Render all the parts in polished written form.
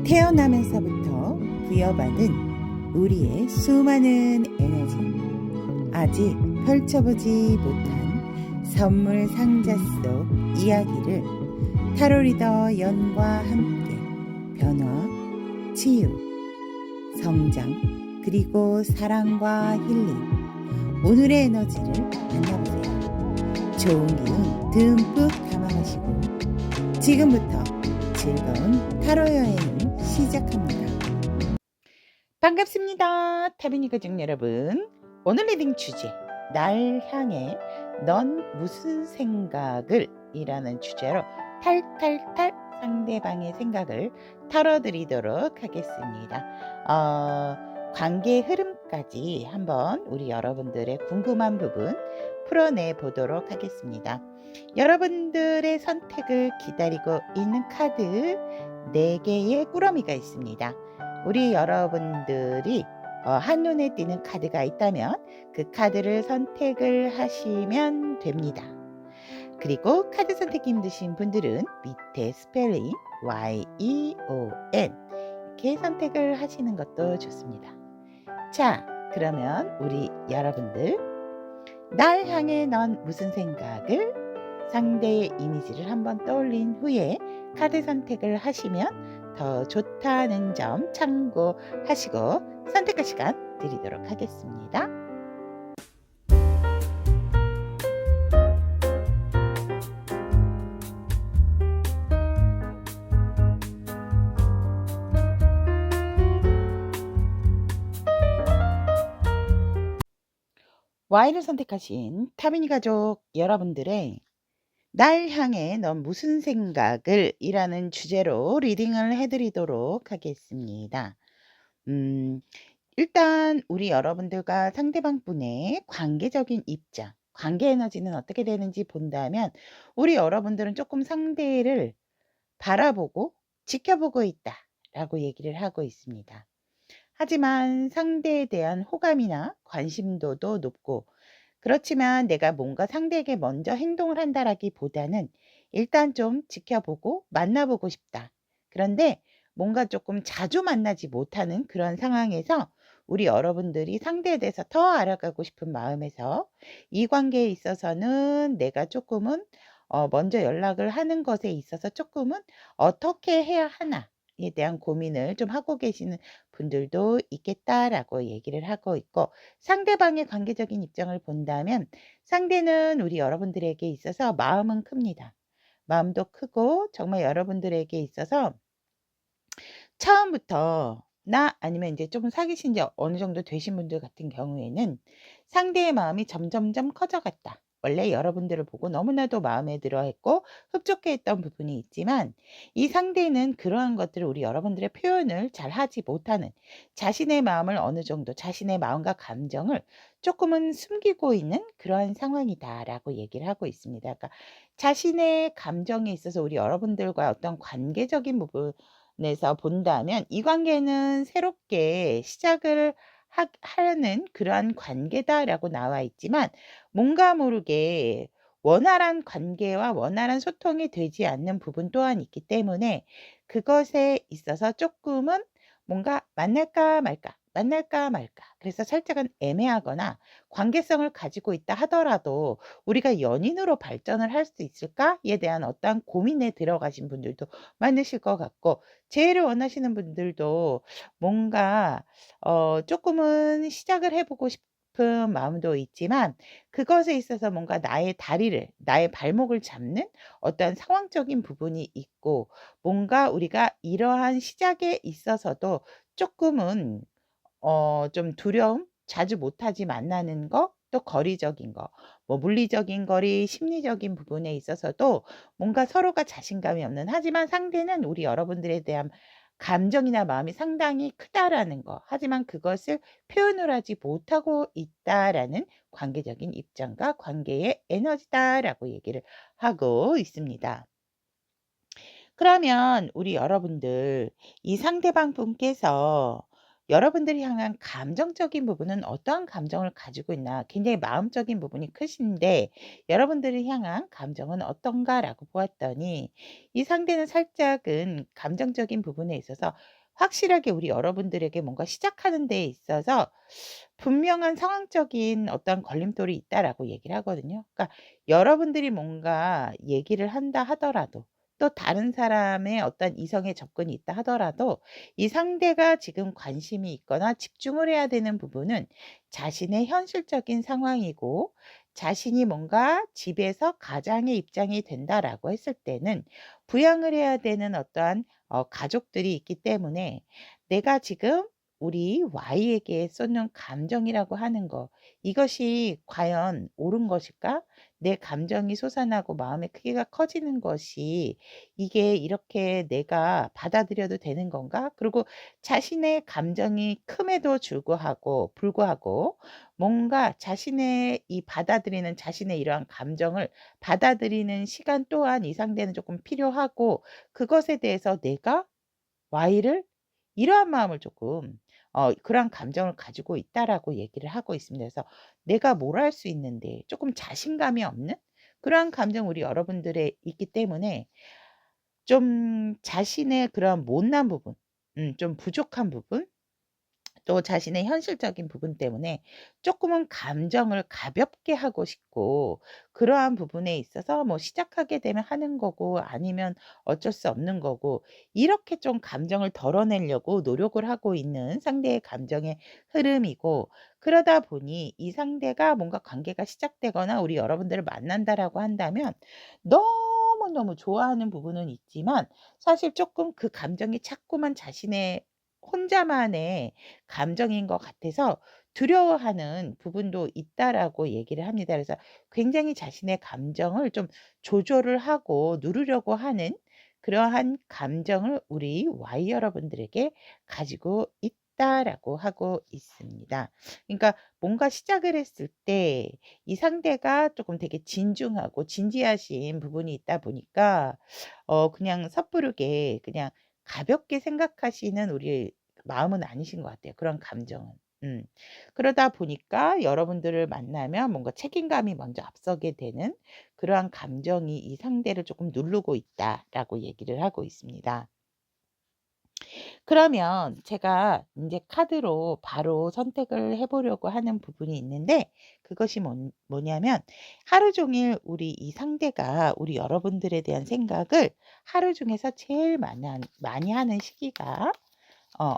태어나면서부터 부여받은 우리의 수많은 에너지, 아직 펼쳐보지 못한 선물 상자 속 이야기를 타로 리더 연과 함께 변화, 치유, 성장, 그리고 사랑과 힐링, 오늘의 에너지를 만나보세요. 좋은 기운 듬뿍 담아가시고 지금부터 즐거운 타로 여행을 시작합니다. 반갑습니다. 타비니 가족 여러분. 오늘 리딩 주제, 날 향해 넌 무슨 생각을? 이라는 주제로 탈탈탈 상대방의 생각을 털어드리도록 하겠습니다. 관계 흐름까지 한번 우리 여러분들의 궁금한 부분 풀어내 보도록 하겠습니다. 여러분들의 선택을 기다리고 있는 카드 4개의 꾸러미가 있습니다. 우리 여러분들이 한눈에 띄는 카드가 있다면 그 카드를 선택을 하시면 됩니다. 그리고 카드 선택이 힘드신 분들은 밑에 스펠링 YEON 이렇게 선택을 하시는 것도 좋습니다. 자, 그러면 우리 여러분들, 날 향해 넌 무슨 생각을? 상대의 이미지를 한번 떠올린 후에 카드 선택을 하시면 더 좋다는 점 참고하시고 선택할 시간 드리도록 하겠습니다. Y를 선택하신 타비니 가족 여러분들의 날 향해 넌 무슨 생각을? 이라는 주제로 리딩을 해드리도록 하겠습니다. 일단 우리 여러분들과 상대방 분의 관계적인 입장, 관계 에너지는 어떻게 되는지 본다면 우리 여러분들은 조금 상대를 바라보고 지켜보고 있다라고 얘기를 하고 있습니다. 하지만 상대에 대한 호감이나 관심도도 높고, 그렇지만 내가 뭔가 상대에게 먼저 행동을 한다라기보다는 일단 좀 지켜보고 만나보고 싶다. 그런데 뭔가 조금 자주 만나지 못하는 그런 상황에서 우리 여러분들이 상대에 대해서 더 알아가고 싶은 마음에서 이 관계에 있어서는 내가 조금은 먼저 연락을 하는 것에 있어서 조금은 어떻게 해야 하나에 대한 고민을 좀 하고 계시는 분들도 있겠다라고 얘기를 하고 있고, 상대방의 관계적인 입장을 본다면 상대는 우리 여러분들에게 있어서 마음은 큽니다. 마음도 크고 정말 여러분들에게 있어서 처음부터 나 아니면 이제 좀 사귀신 지 어느 정도 되신 분들 같은 경우에는 상대의 마음이 점점점 커져갔다. 원래 여러분들을 보고 너무나도 마음에 들어 했고 흡족해 했던 부분이 있지만, 이 상대는 그러한 것들을 우리 여러분들의 표현을 잘 하지 못하는, 자신의 마음을 어느 정도 자신의 마음과 감정을 조금은 숨기고 있는 그러한 상황이다라고 얘기를 하고 있습니다. 그러니까 자신의 감정에 있어서 우리 여러분들과 어떤 관계적인 부분 에서 본다면 이 관계는 새롭게 시작을 하는 그러한 관계다라고 나와 있지만, 뭔가 모르게 원활한 관계와 원활한 소통이 되지 않는 부분 또한 있기 때문에 그것에 있어서 조금은 뭔가 만날까 말까 만날까 말까, 그래서 살짝은 애매하거나 관계성을 가지고 있다 하더라도 우리가 연인으로 발전을 할 수 있을까에 대한 어떠한 고민에 들어가신 분들도 많으실 것 같고, 재회를 원하시는 분들도 뭔가 조금은 시작을 해 보고 싶은 마음도 있지만, 그것에 있어서 뭔가 나의 다리를, 나의 발목을 잡는 어떠한 상황적인 부분이 있고, 뭔가 우리가 이러한 시작에 있어서도 조금은 좀 두려움, 자주 못하지 만나는 거, 또 거리적인 거, 뭐 물리적인 거리, 심리적인 부분에 있어서도 뭔가 서로가 자신감이 없는, 하지만 상대는 우리 여러분들에 대한 감정이나 마음이 상당히 크다라는 거, 하지만 그것을 표현을 하지 못하고 있다라는 관계적인 입장과 관계의 에너지다라고 얘기를 하고 있습니다. 그러면 우리 여러분들, 이 상대방 분께서 여러분들이 향한 감정적인 부분은 어떠한 감정을 가지고 있나, 굉장히 마음적인 부분이 크신데 여러분들을 향한 감정은 어떤가라고 보았더니, 이 상대는 살짝은 감정적인 부분에 있어서 확실하게 우리 여러분들에게 뭔가 시작하는 데에 있어서 분명한 상황적인 어떤 걸림돌이 있다라고 얘기를 하거든요. 그러니까 여러분들이 뭔가 얘기를 한다 하더라도, 또 다른 사람의 어떤 이성의 접근이 있다 하더라도, 이 상대가 지금 관심이 있거나 집중을 해야 되는 부분은 자신의 현실적인 상황이고, 자신이 뭔가 집에서 가장의 입장이 된다라고 했을 때는 부양을 해야 되는 어떠한 가족들이 있기 때문에, 내가 지금 우리 Y에게 쏟는 감정이라고 하는 거, 이것이 과연 옳은 것일까? 내 감정이 솟아나고 마음의 크기가 커지는 것이 이게 이렇게 내가 받아들여도 되는 건가? 그리고 자신의 감정이 큼에도 불구하고 뭔가 자신의 이 받아들이는 자신의 이러한 감정을 받아들이는 시간 또한 이 상대는 조금 필요하고, 그것에 대해서 내가 Y를 이러한 마음을 조금 그러한 감정을 가지고 있다라고 얘기를 하고 있습니다. 그래서 내가 뭘 할 수 있는데 조금 자신감이 없는 그러한 감정 우리 여러분들에 있기 때문에, 좀 자신의 그런 못난 부분, 좀 부족한 부분, 또 자신의 현실적인 부분 때문에 조금은 감정을 가볍게 하고 싶고, 그러한 부분에 있어서 뭐 시작하게 되면 하는 거고 아니면 어쩔 수 없는 거고, 이렇게 좀 감정을 덜어내려고 노력을 하고 있는 상대의 감정의 흐름이고, 그러다 보니 이 상대가 뭔가 관계가 시작되거나 우리 여러분들을 만난다라고 한다면 너무너무 좋아하는 부분은 있지만, 사실 조금 그 감정이 자꾸만 자신의 혼자만의 감정인 것 같아서 두려워하는 부분도 있다라고 얘기를 합니다. 그래서 굉장히 자신의 감정을 좀 조절을 하고 누르려고 하는 그러한 감정을 우리 Y 여러분들에게 가지고 있다라고 하고 있습니다. 그러니까 뭔가 시작을 했을 때 이 상대가 조금 되게 진중하고 진지하신 부분이 있다 보니까 그냥 섣부르게 그냥 가볍게 생각하시는 우리 마음은 아니신 것 같아요, 그런 감정은. 음. 그러다 보니까 여러분들을 만나면 뭔가 책임감이 먼저 앞서게 되는 그러한 감정이 이 상대를 조금 누르고 있다라고 얘기를 하고 있습니다. 그러면 제가 이제 카드로 바로 선택을 해 보려고 하는 부분이 있는데, 그것이 뭐냐면, 하루 종일 우리 이 상대가 우리 여러분들에 대한 생각을 하루 중에서 제일 많이 하는 시기가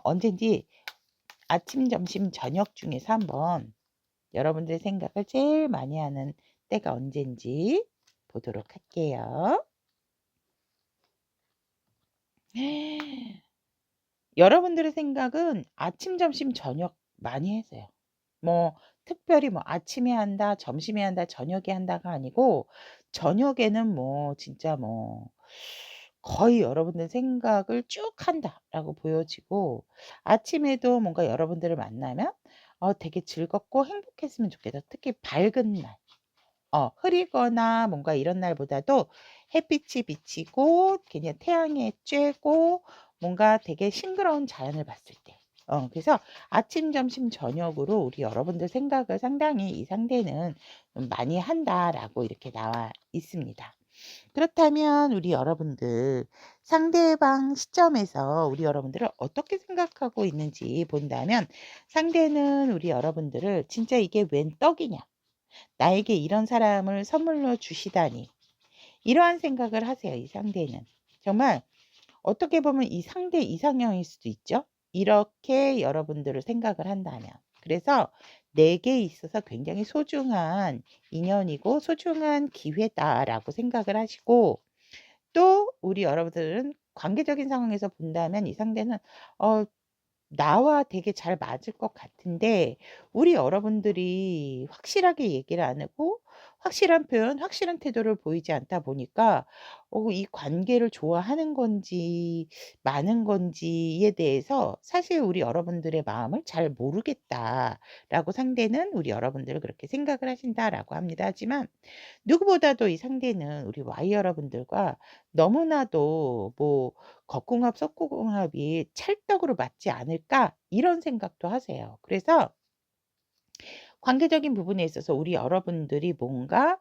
언젠지 아침, 점심, 저녁 중에서 한번 여러분들의 생각을 제일 많이 하는 때가 언젠지 보도록 할게요. 여러분들의 생각은 아침, 점심, 저녁 많이 하세요. 뭐 특별히 뭐 아침에 한다, 점심에 한다, 저녁에 한다가 아니고, 저녁에는 뭐 진짜 뭐 거의 여러분들 생각을 쭉 한다라고 보여지고, 아침에도 뭔가 여러분들을 만나면 되게 즐겁고 행복했으면 좋겠다. 특히 밝은 날, 흐리거나 뭔가 이런 날보다도 햇빛이 비치고 그냥 태양에 쬐고 뭔가 되게 싱그러운 자연을 봤을 때, 그래서 아침, 점심, 저녁으로 우리 여러분들 생각을 상당히 이 상대는 많이 한다라고 이렇게 나와 있습니다. 그렇다면 우리 여러분들, 상대방 시점에서 우리 여러분들을 어떻게 생각하고 있는지 본다면, 상대는 우리 여러분들을 진짜 이게 웬 떡이냐, 나에게 이런 사람을 선물로 주시다니, 이러한 생각을 하세요, 이 상대는. 정말 어떻게 보면 이 상대 이상형일 수도 있죠. 이렇게 여러분들을 생각을 한다면. 그래서 내게 있어서 굉장히 소중한 인연이고 소중한 기회다라고 생각을 하시고, 또 우리 여러분들은 관계적인 상황에서 본다면 이 상대는 어 나와 되게 잘 맞을 것 같은데, 우리 여러분들이 확실하게 얘기를 안 하고 확실한 표현, 확실한 태도를 보이지 않다 보니까 이 관계를 좋아하는 건지 마는 건지에 대해서 사실 우리 여러분들의 마음을 잘 모르겠다라고 상대는 우리 여러분들을 그렇게 생각을 하신다라고 합니다. 하지만 누구보다도 이 상대는 우리 Y 여러분들과 너무나도 뭐 '겉궁합 속궁합이 찰떡으로 맞지 않을까?' 이런 생각도 하세요. 그래서 관계적인 부분에 있어서 우리 여러분들이 뭔가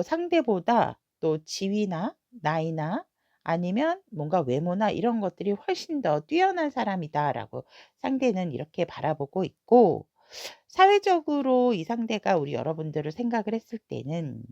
상대보다 또 지위나 나이나 아니면 뭔가 외모나 이런 것들이 훨씬 더 뛰어난 사람이다라고 상대는 이렇게 바라보고 있고, 사회적으로 이 상대가 우리 여러분들을 생각을 했을 때는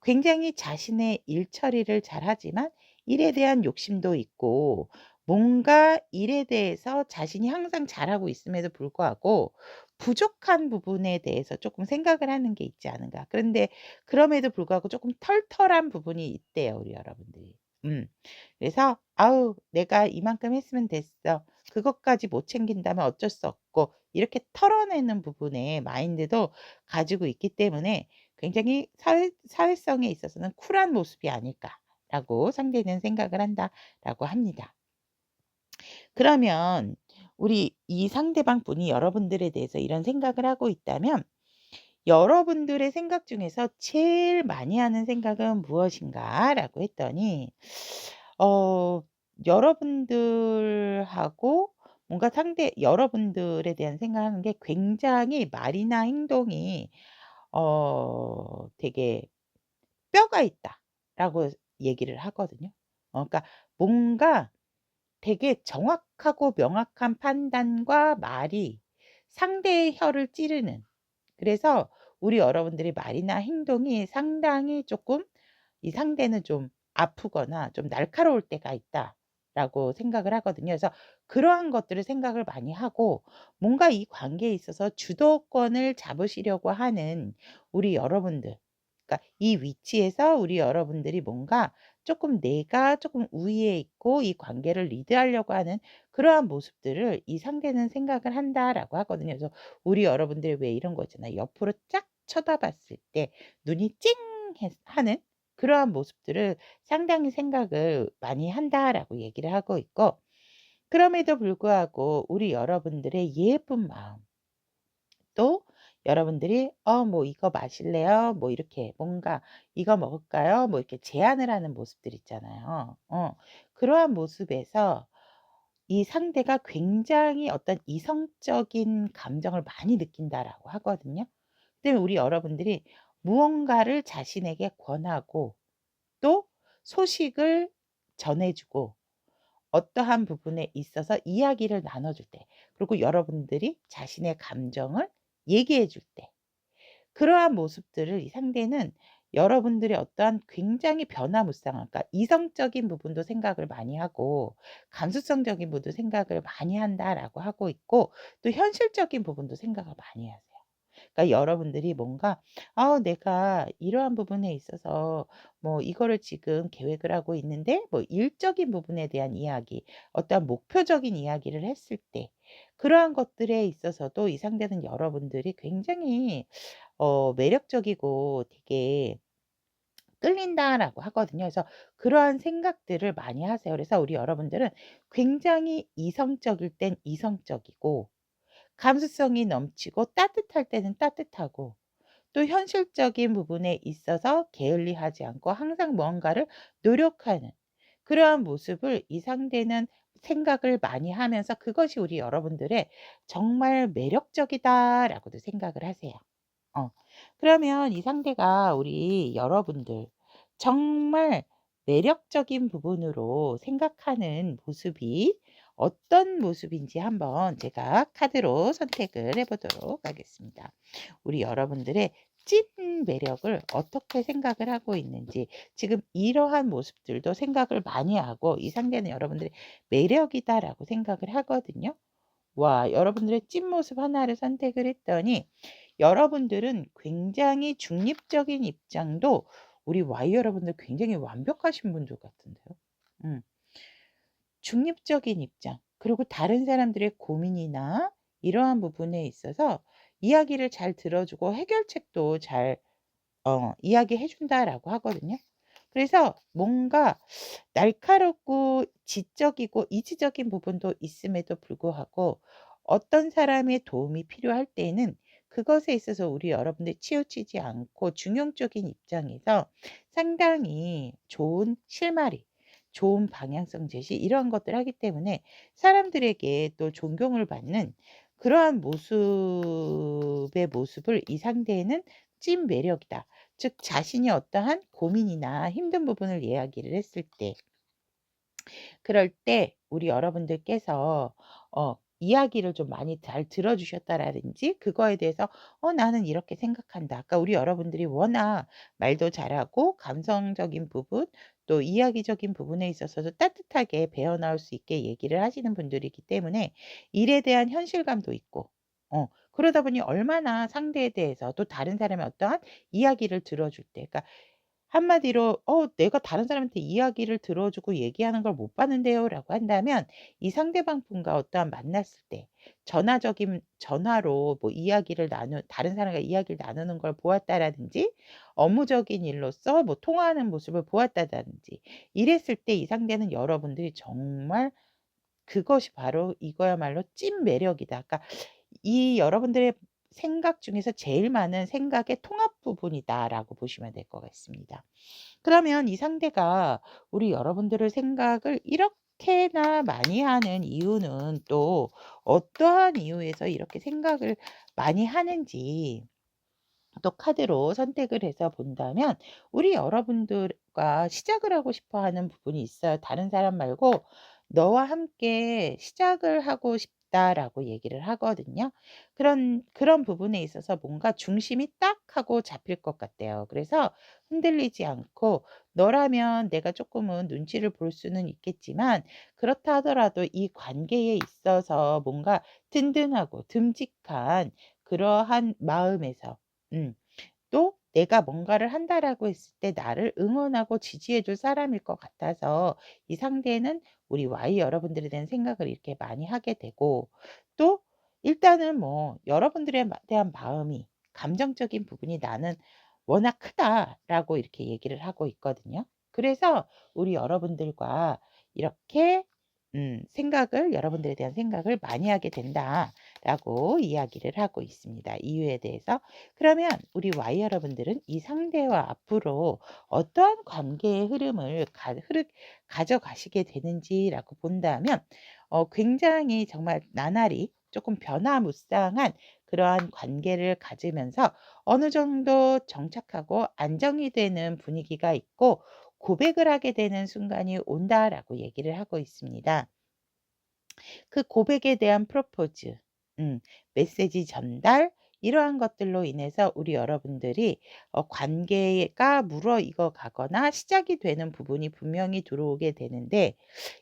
굉장히 자신의 일 처리를 잘하지만 일에 대한 욕심도 있고, 뭔가 일에 대해서 자신이 항상 잘하고 있음에도 불구하고 부족한 부분에 대해서 조금 생각을 하는 게 있지 않은가. 그런데 그럼에도 불구하고 조금 털털한 부분이 있대요, 우리 여러분들이. 음. 그래서 '아우 내가 이만큼 했으면 됐어. 그것까지 못 챙긴다면 어쩔 수 없고.' 이렇게 털어내는 부분에 마인드도 가지고 있기 때문에 굉장히 사회성에 있어서는 쿨한 모습이 아닐까라고 상대는 생각을 한다라고 합니다. 그러면 우리 이 상대방 분이 여러분들에 대해서 이런 생각을 하고 있다면, 여러분들의 생각 중에서 제일 많이 하는 생각은 무엇인가라고 했더니, 어 여러분들하고 뭔가 상대 여러분들에 대한 생각하는 게 굉장히 말이나 행동이 되게 "뼈가 있다."라고 얘기를 하거든요. 그러니까 뭔가 되게 정확하고 명확한 판단과 말이 상대의 혀를 찌르는, 그래서 우리 여러분들이 말이나 행동이 상당히 쪼끔 이 상대는 좀 아프거나 좀 날카로울 때가 있다라고 생각을 하거든요. 그래서 그러한 것들을 생각을 많이 하고, 뭔가 이 관계에 있어서 주도권을 잡으시려고 하는 우리 여러분들, 그러니까 이 위치에서 우리 여러분들이 뭔가 쪼끔 내가 쪼끔 우위에 있고 이 관계를 리드하려고 하는 그러한 모습들을 이 상대는 생각을 한다라고 하거든요. 그래서 우리 여러분들이 왜 이런 거 있잖아요. 옆으로 쫙 쳐다봤을 때 눈이 찡 하는 그러한 모습들을 상당히 생각을 많이 한다라고 얘기를 하고 있고, 그럼에도 불구하고 우리 여러분들의 예쁜 마음, 또 여러분들이 뭐 "이거 마실래요?" 뭐 이렇게 뭔가 "이거 먹을까요?" 뭐 이렇게 제안을 하는 모습들 있잖아요. 그러한 모습에서 이 상대가 굉장히 어떤 이성적인 감정을 많이 느낀다라고 하거든요. 때문에 우리 여러분들이 무언가를 자신에게 권하고, 또 소식을 전해 주고, 어떠한 부분에 있어서 이야기를 나눠 줄 때, 그리고 여러분들이 자신의 감정을 얘기해 줄 때, 그러한 모습들을 이 상대는 여러분들의 어떠한 굉장히 변화무쌍한, 그러니까 이성적인 부분도 생각을 많이 하고 감수성적인 부분도 생각을 많이 한다라고 하고 있고, 또 현실적인 부분도 생각을 많이 하세요. 그러니까 여러분들이 뭔가 '아 내가 이러한 부분에 있어서 뭐 이거를 지금 계획을 하고 있는데' 뭐 일적인 부분에 대한 이야기, 어떠한 목표적인 이야기를 했을 때 그러한 것들에 있어서도 이 상대는 여러분들이 굉장히 매력적이고 되게 끌린다라고 하거든요. 그래서 그러한 생각들을 많이 하세요. 그래서 우리 여러분들은 굉장히 이성적일 땐 이성적이고, 감수성이 넘치고 따뜻할 때는 따뜻하고, 또 현실적인 부분에 있어서 게을리하지 않고 항상 무언가를 노력하는 그러한 모습을 이 상대는 생각을 많이 하면서, 그것이 우리 여러분들의 '정말 매력적이다.'라고도 생각을 하세요. 어. 그러면 이 상대가 우리 여러분들 정말 매력적인 부분으로 생각하는 모습이 어떤 모습인지 한번 제가 카드로 선택을 해 보도록 하겠습니다. 우리 여러분들의 찐 매력을 어떻게 생각을 하고 있는지, 지금 이러한 모습들도 생각을 많이 하고 이 상대는 여러분들의 매력이다라고 생각을 하거든요. 와, 여러분들의 찐 모습 하나를 선택을 했더니 여러분들은 굉장히 중립적인 입장도, 우리 Y 여러분들 굉장히 완벽하신 분들 같은데요. 음. 중립적인 입장, 그리고 다른 사람들의 고민이나 이러한 부분에 있어서 이야기를 잘 들어 주고 해결책도 잘 이야기해 준다라고 하거든요. 그래서 뭔가 날카롭고 지적이고 이지적인 부분도 있음에도 불구하고 어떤 사람의 도움이 필요할 때에는 그것에 있어서 우리 여러분들이 치우치지 않고 중용적인 입장에서 상당히 좋은 실마리, 좋은 방향성 제시 이러한 것들을 하기 때문에 사람들에게 또 존경을 받는 그러한 모습의 모습을 이 상대에는 찐 매력이다. 즉 자신이 어떠한 고민이나 힘든 부분을 이야기를 했을 때 그럴 때 우리 여러분들께서 이야기를 좀 많이 잘 들어 주셨다라든지 그거에 대해서 나는 이렇게 생각한다." 아까 우리 여러분들이 워낙 말도 잘하고 감성적인 부분 또 이야기적인 부분에 있어서도 따뜻하게 배어 나올 수 있게 얘기를 하시는 분들이기 때문에 일에 대한 현실감도 있고 그러다 보니 얼마나 상대에 대해서 또 다른 사람의 어떠한 이야기를 들어 줄 때 그러니까 한마디로 내가 다른 사람한테 이야기를 들어 주고 얘기하는 걸 못 봤는데요."라고 한다면 이 상대방 분과 어떠한 만났을 때 전화로 뭐 이야기를 나누 다른 사람과 이야기를 나누는 걸 보았다라든지 업무적인 일로서 뭐 통화하는 모습을 보았다든지 이랬을 때 이 상대는 여러분들이 정말 그것이 바로 이거야말로 찐 매력이다. 그러니까 이 여러분들의 생각 중에서 제일 많은 생각의 통합 부분이다라고 보시면 될 것 같습니다. 그러면 이 상대가 우리 여러분들의 생각을 이렇게나 많이 하는 이유는 또 어떠한 이유에서 이렇게 생각을 많이 하는지 또 카드로 선택을 해서 본다면 우리 여러분들과 시작을 하고 싶어 하는 부분이 있어요. 다른 사람 말고 "너와 함께 시작을 하고 싶다."라고 얘기를 하거든요. 그런 부분에 있어서 뭔가 중심이 딱 하고 잡힐 것 같아요. 그래서 흔들리지 않고 너라면 내가 조금은 눈치를 볼 수는 있겠지만 그렇다 하더라도 이 관계에 있어서 뭔가 든든하고 듬직한 그러한 마음에서 음. 또 내가 뭔가를 한다라고 했을 때 나를 응원하고 지지해 줄 사람일 것 같아서 이 상대는 우리 Y 여러분들에 대한 생각을 이렇게 많이 하게 되고 또 일단은 뭐 여러분들에 대한 마음이 감정적인 부분이 나는 워낙 크다라고 이렇게 얘기를 하고 있거든요. 그래서 우리 여러분들과 이렇게 생각을 여러분들에 대한 생각을 많이 하게 된다라고 이야기를 하고 있습니다. 이유에 대해서. 그러면 우리 Y 여러분들은 이 상대와 앞으로 어떠한 관계의 흐름을 가져가시게 되는지라고 본다면 굉장히 정말 나날이 조금 변화무쌍한 그러한 관계를 가지면서 어느 정도 정착하고 안정이 되는 분위기가 있고 고백을 하게 되는 순간이 온다라고 얘기를 하고 있습니다. 그 고백에 대한 프로포즈, 음, 메시지 전달 이러한 것들로 인해서 우리 여러분들이 관계가 무르익어 가거나 시작이 되는 부분이 분명히 들어오게 되는데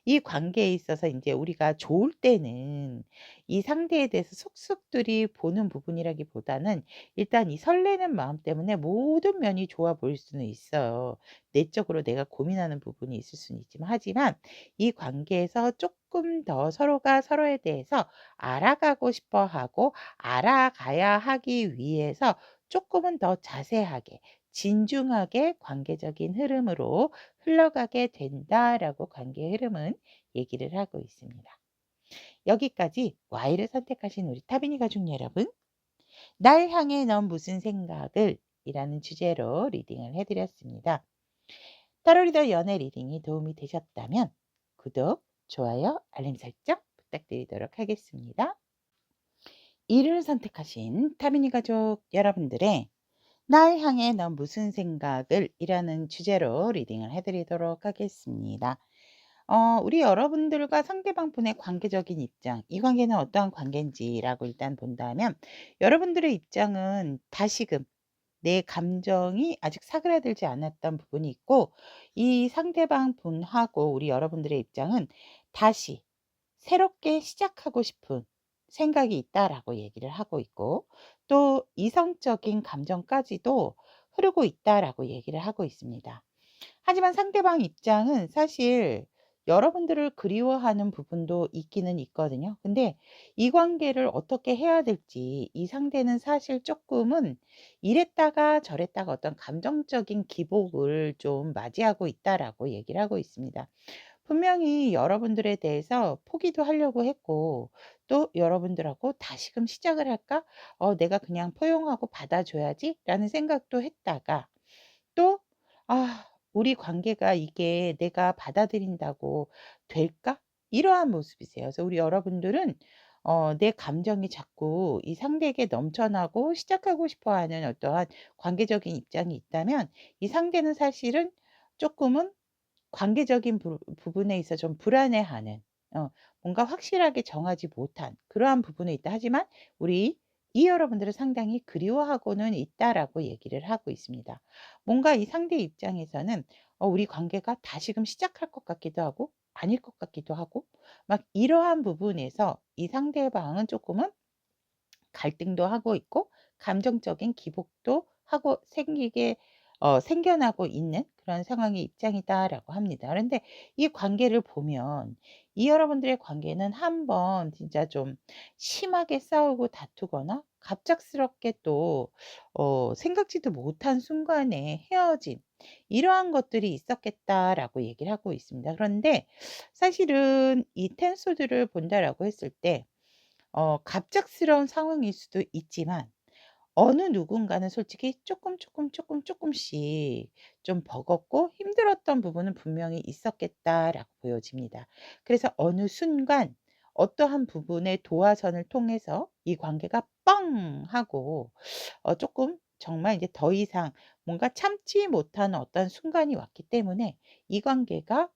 이 관계에 있어서 이제 우리가 좋을 때는 이 상대에 대해서 속속들이 보는 부분이라기보다는 일단 이 설레는 마음 때문에 모든 면이 좋아 보일 수는 있어요. 내적으로 내가 고민하는 부분이 있을 수는 있지만 하지만 이 관계에서 조금 더 서로가 서로에 대해서 알아가고 싶어 하고 알아가야 하기 위해서 조금은 더 자세하게 진중하게 관계적인 흐름으로 흘러가게 된다라고 관계의 흐름은 얘기를 하고 있습니다. 여기까지 Y를 선택하신 우리 타비니 가족 여러분, 날 향해 넌 무슨 생각을? 이라는 주제로 리딩을 해드렸습니다. 타로 리더 연애 리딩이 도움이 되셨다면 구독, 좋아요, 알림 설정 부탁드리도록 하겠습니다. 이를 선택하신 타미니 가족 여러분들의 날 향해 넌 무슨 생각을? 이라는 주제로 리딩을 해드리도록 하겠습니다. 우리 여러분들과 상대방 분의 관계적인 입장, 이 관계는 어떠한 관계인지라고 일단 본다면 여러분들의 입장은 다시금 내 감정이 아직 사그라들지 않았던 부분이 있고 이 상대방 분하고 우리 여러분들의 입장은 다시 새롭게 시작하고 싶은 생각이 있다라고 얘기를 하고 있고 또 이성적인 감정까지도 흐르고 있다라고 얘기를 하고 있습니다. 하지만 상대방 입장은 사실 여러분들을 그리워하는 부분도 있기는 있거든요. 근데 이 관계를 어떻게 해야 될지 이 상대는 사실 조금은 이랬다가 저랬다가 어떤 감정적인 기복을 좀 맞이하고 있다라고 얘기를 하고 있습니다. 분명히 여러분들에 대해서 포기도 하려고 했고 또 여러분들하고 '다시금 시작을 할까? 내가 그냥 포용하고 받아줘야지.'라는 생각도 했다가 또 '아 우리 관계가 이게 내가 받아들인다고 될까?' 이러한 모습이세요. 그래서 우리 여러분들은 내 감정이 자꾸 이 상대에게 넘쳐나고 시작하고 싶어 하는 어떠한 관계적인 입장이 있다면 이 상대는 사실은 쪼끔은 관계적인 부분에 있어 좀 불안해하는, 어 뭔가 확실하게 정하지 못한 그러한 부분에 있다. 하지만 우리 이 여러분들을 상당히 그리워하고는 있다라고 얘기를 하고 있습니다. 뭔가 이 상대 입장에서는 우리 관계가 다시금 시작할 것 같기도 하고 아닐 것 같기도 하고, 막 이러한 부분에서 이 상대방은 조금은 갈등도 하고 있고 감정적인 기복도 하고 생겨나고 있는 그런 상황의 입장이다라고 합니다. 그런데 이 관계를 보면 이 여러분들의 관계는 한번 진짜 좀 심하게 싸우고 다투거나 갑작스럽게 또 생각지도 못한 순간에 헤어진 이러한 것들이 있었겠다라고 얘기를 하고 있습니다. 그런데 사실은 이 텐소드를 본다라고 했을 때 갑작스러운 상황일 수도 있지만 어느 누군가는 솔직히 쪼끔씩 좀 버겁고 힘들었던 부분은 분명히 있었겠다라고 보여집니다. 그래서 어느 순간 어떠한 부분의 도화선을 통해서 이 관계가 뻥 하고 쪼끔 정말 이제 더 이상 뭔가 참지 못하는 어떤 순간이 왔기 때문에 이 관계가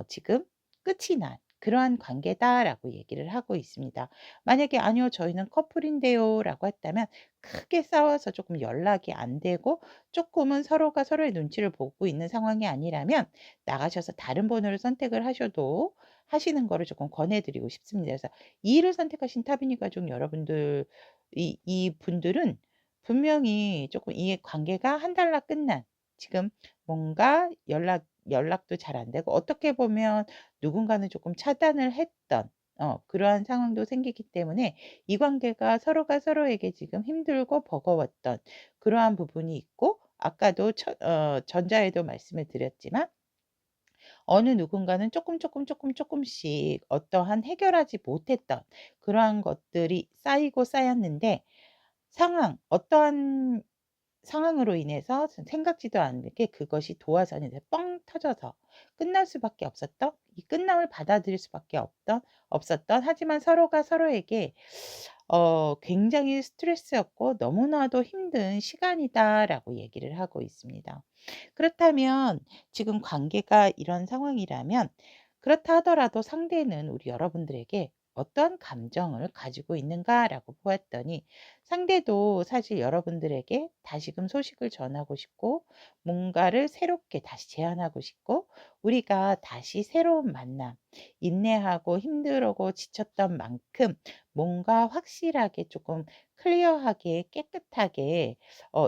지금 끝이 난 그러한 관계다라고 얘기를 하고 있습니다. 만약에 "아니요. 저희는 커플인데요."라고 했다면 크게 싸워서 조금 연락이 안 되고 쪼끔은 서로가 서로의 눈치를 보고 있는 상황이 아니라면 나가셔서 다른 번호를 선택을 하셔도 하시는 거를 조금 권해 드리고 싶습니다. 그래서 2 를 선택하신 타비니 가족 여러분들, 이분들은 분명히 쪼끔 이 관계가 한 달러 끝난, 지금 뭔가 연락도 잘 안 되고 어떻게 보면 누군가는 조금 차단을 했던 그러한 상황도 생기기 때문에 이 관계가 서로가 서로에게 지금 힘들고 버거웠던 그러한 부분이 있고, 아까도 전자에도 말씀을 드렸지만 어느 누군가는 쪼끔씩 어떠한 해결하지 못했던 그러한 것들이 쌓이고 쌓였는데, 어떠한 상황으로 인해서 생각지도 않게 그것이 도화선이 돼 뻥 터져서 끝날 수밖에 없었던, 이 끝남을 받아들일 수밖에 없었던, 하지만 서로가 서로에게 굉장히 스트레스였고 너무나도 힘든 시간이다라고 얘기를 하고 있습니다. 그렇다면 지금 관계가 이런 상황이라면, 그렇다 하더라도 상대는 우리 여러분들에게 어떤 감정을 가지고 있는가라고 보았더니 상대도 사실 여러분들에게 다시금 소식을 전하고 싶고 뭔가를 새롭게 다시 제안하고 싶고, 우리가 다시 새로운 만남, 인내하고 힘들고 지쳤던 만큼 뭔가 확실하게 조금 클리어하게 깨끗하게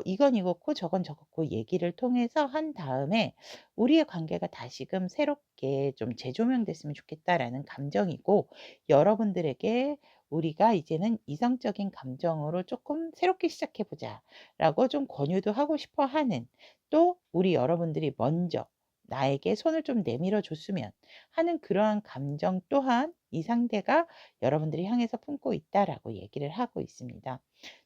이건 이거고 저건 저거고 얘기를 통해서 한 다음에 우리의 관계가 다시금 새롭게 좀 재조명됐으면 좋겠다라는 감정이고, 여러분들에게 우리가 이제는 이성적인 감정으로 조금 새롭게 시작해 보자라고 좀 권유도 하고 싶어 하는, 또 우리 여러분들이 먼저 나에게 손을 좀 내밀어 줬으면 하는 그러한 감정 또한 이 상대가 여러분들이 향해서 품고 있다라고 얘기를 하고 있습니다.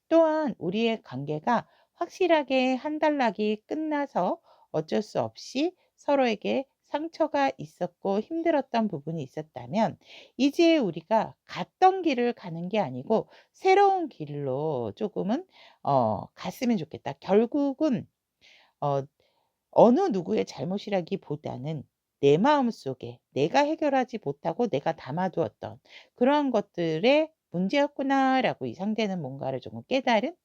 또한 우리의 관계가 확실하게 한 단락이 끝나서 어쩔 수 없이 서로에게 상처가 있었고 힘들었던 부분이 있었다면, 이제 우리가 갔던 길을 가는 게 아니고 새로운 길로 조금은 갔으면 좋겠다. 결국은 어 어느 누구의 잘못이라기보다는 내 마음속에 내가 해결하지 못하고 내가 담아두었던 그러한 것들의 문제였구나라고 이 상대는 뭔가를 조금 깨달은,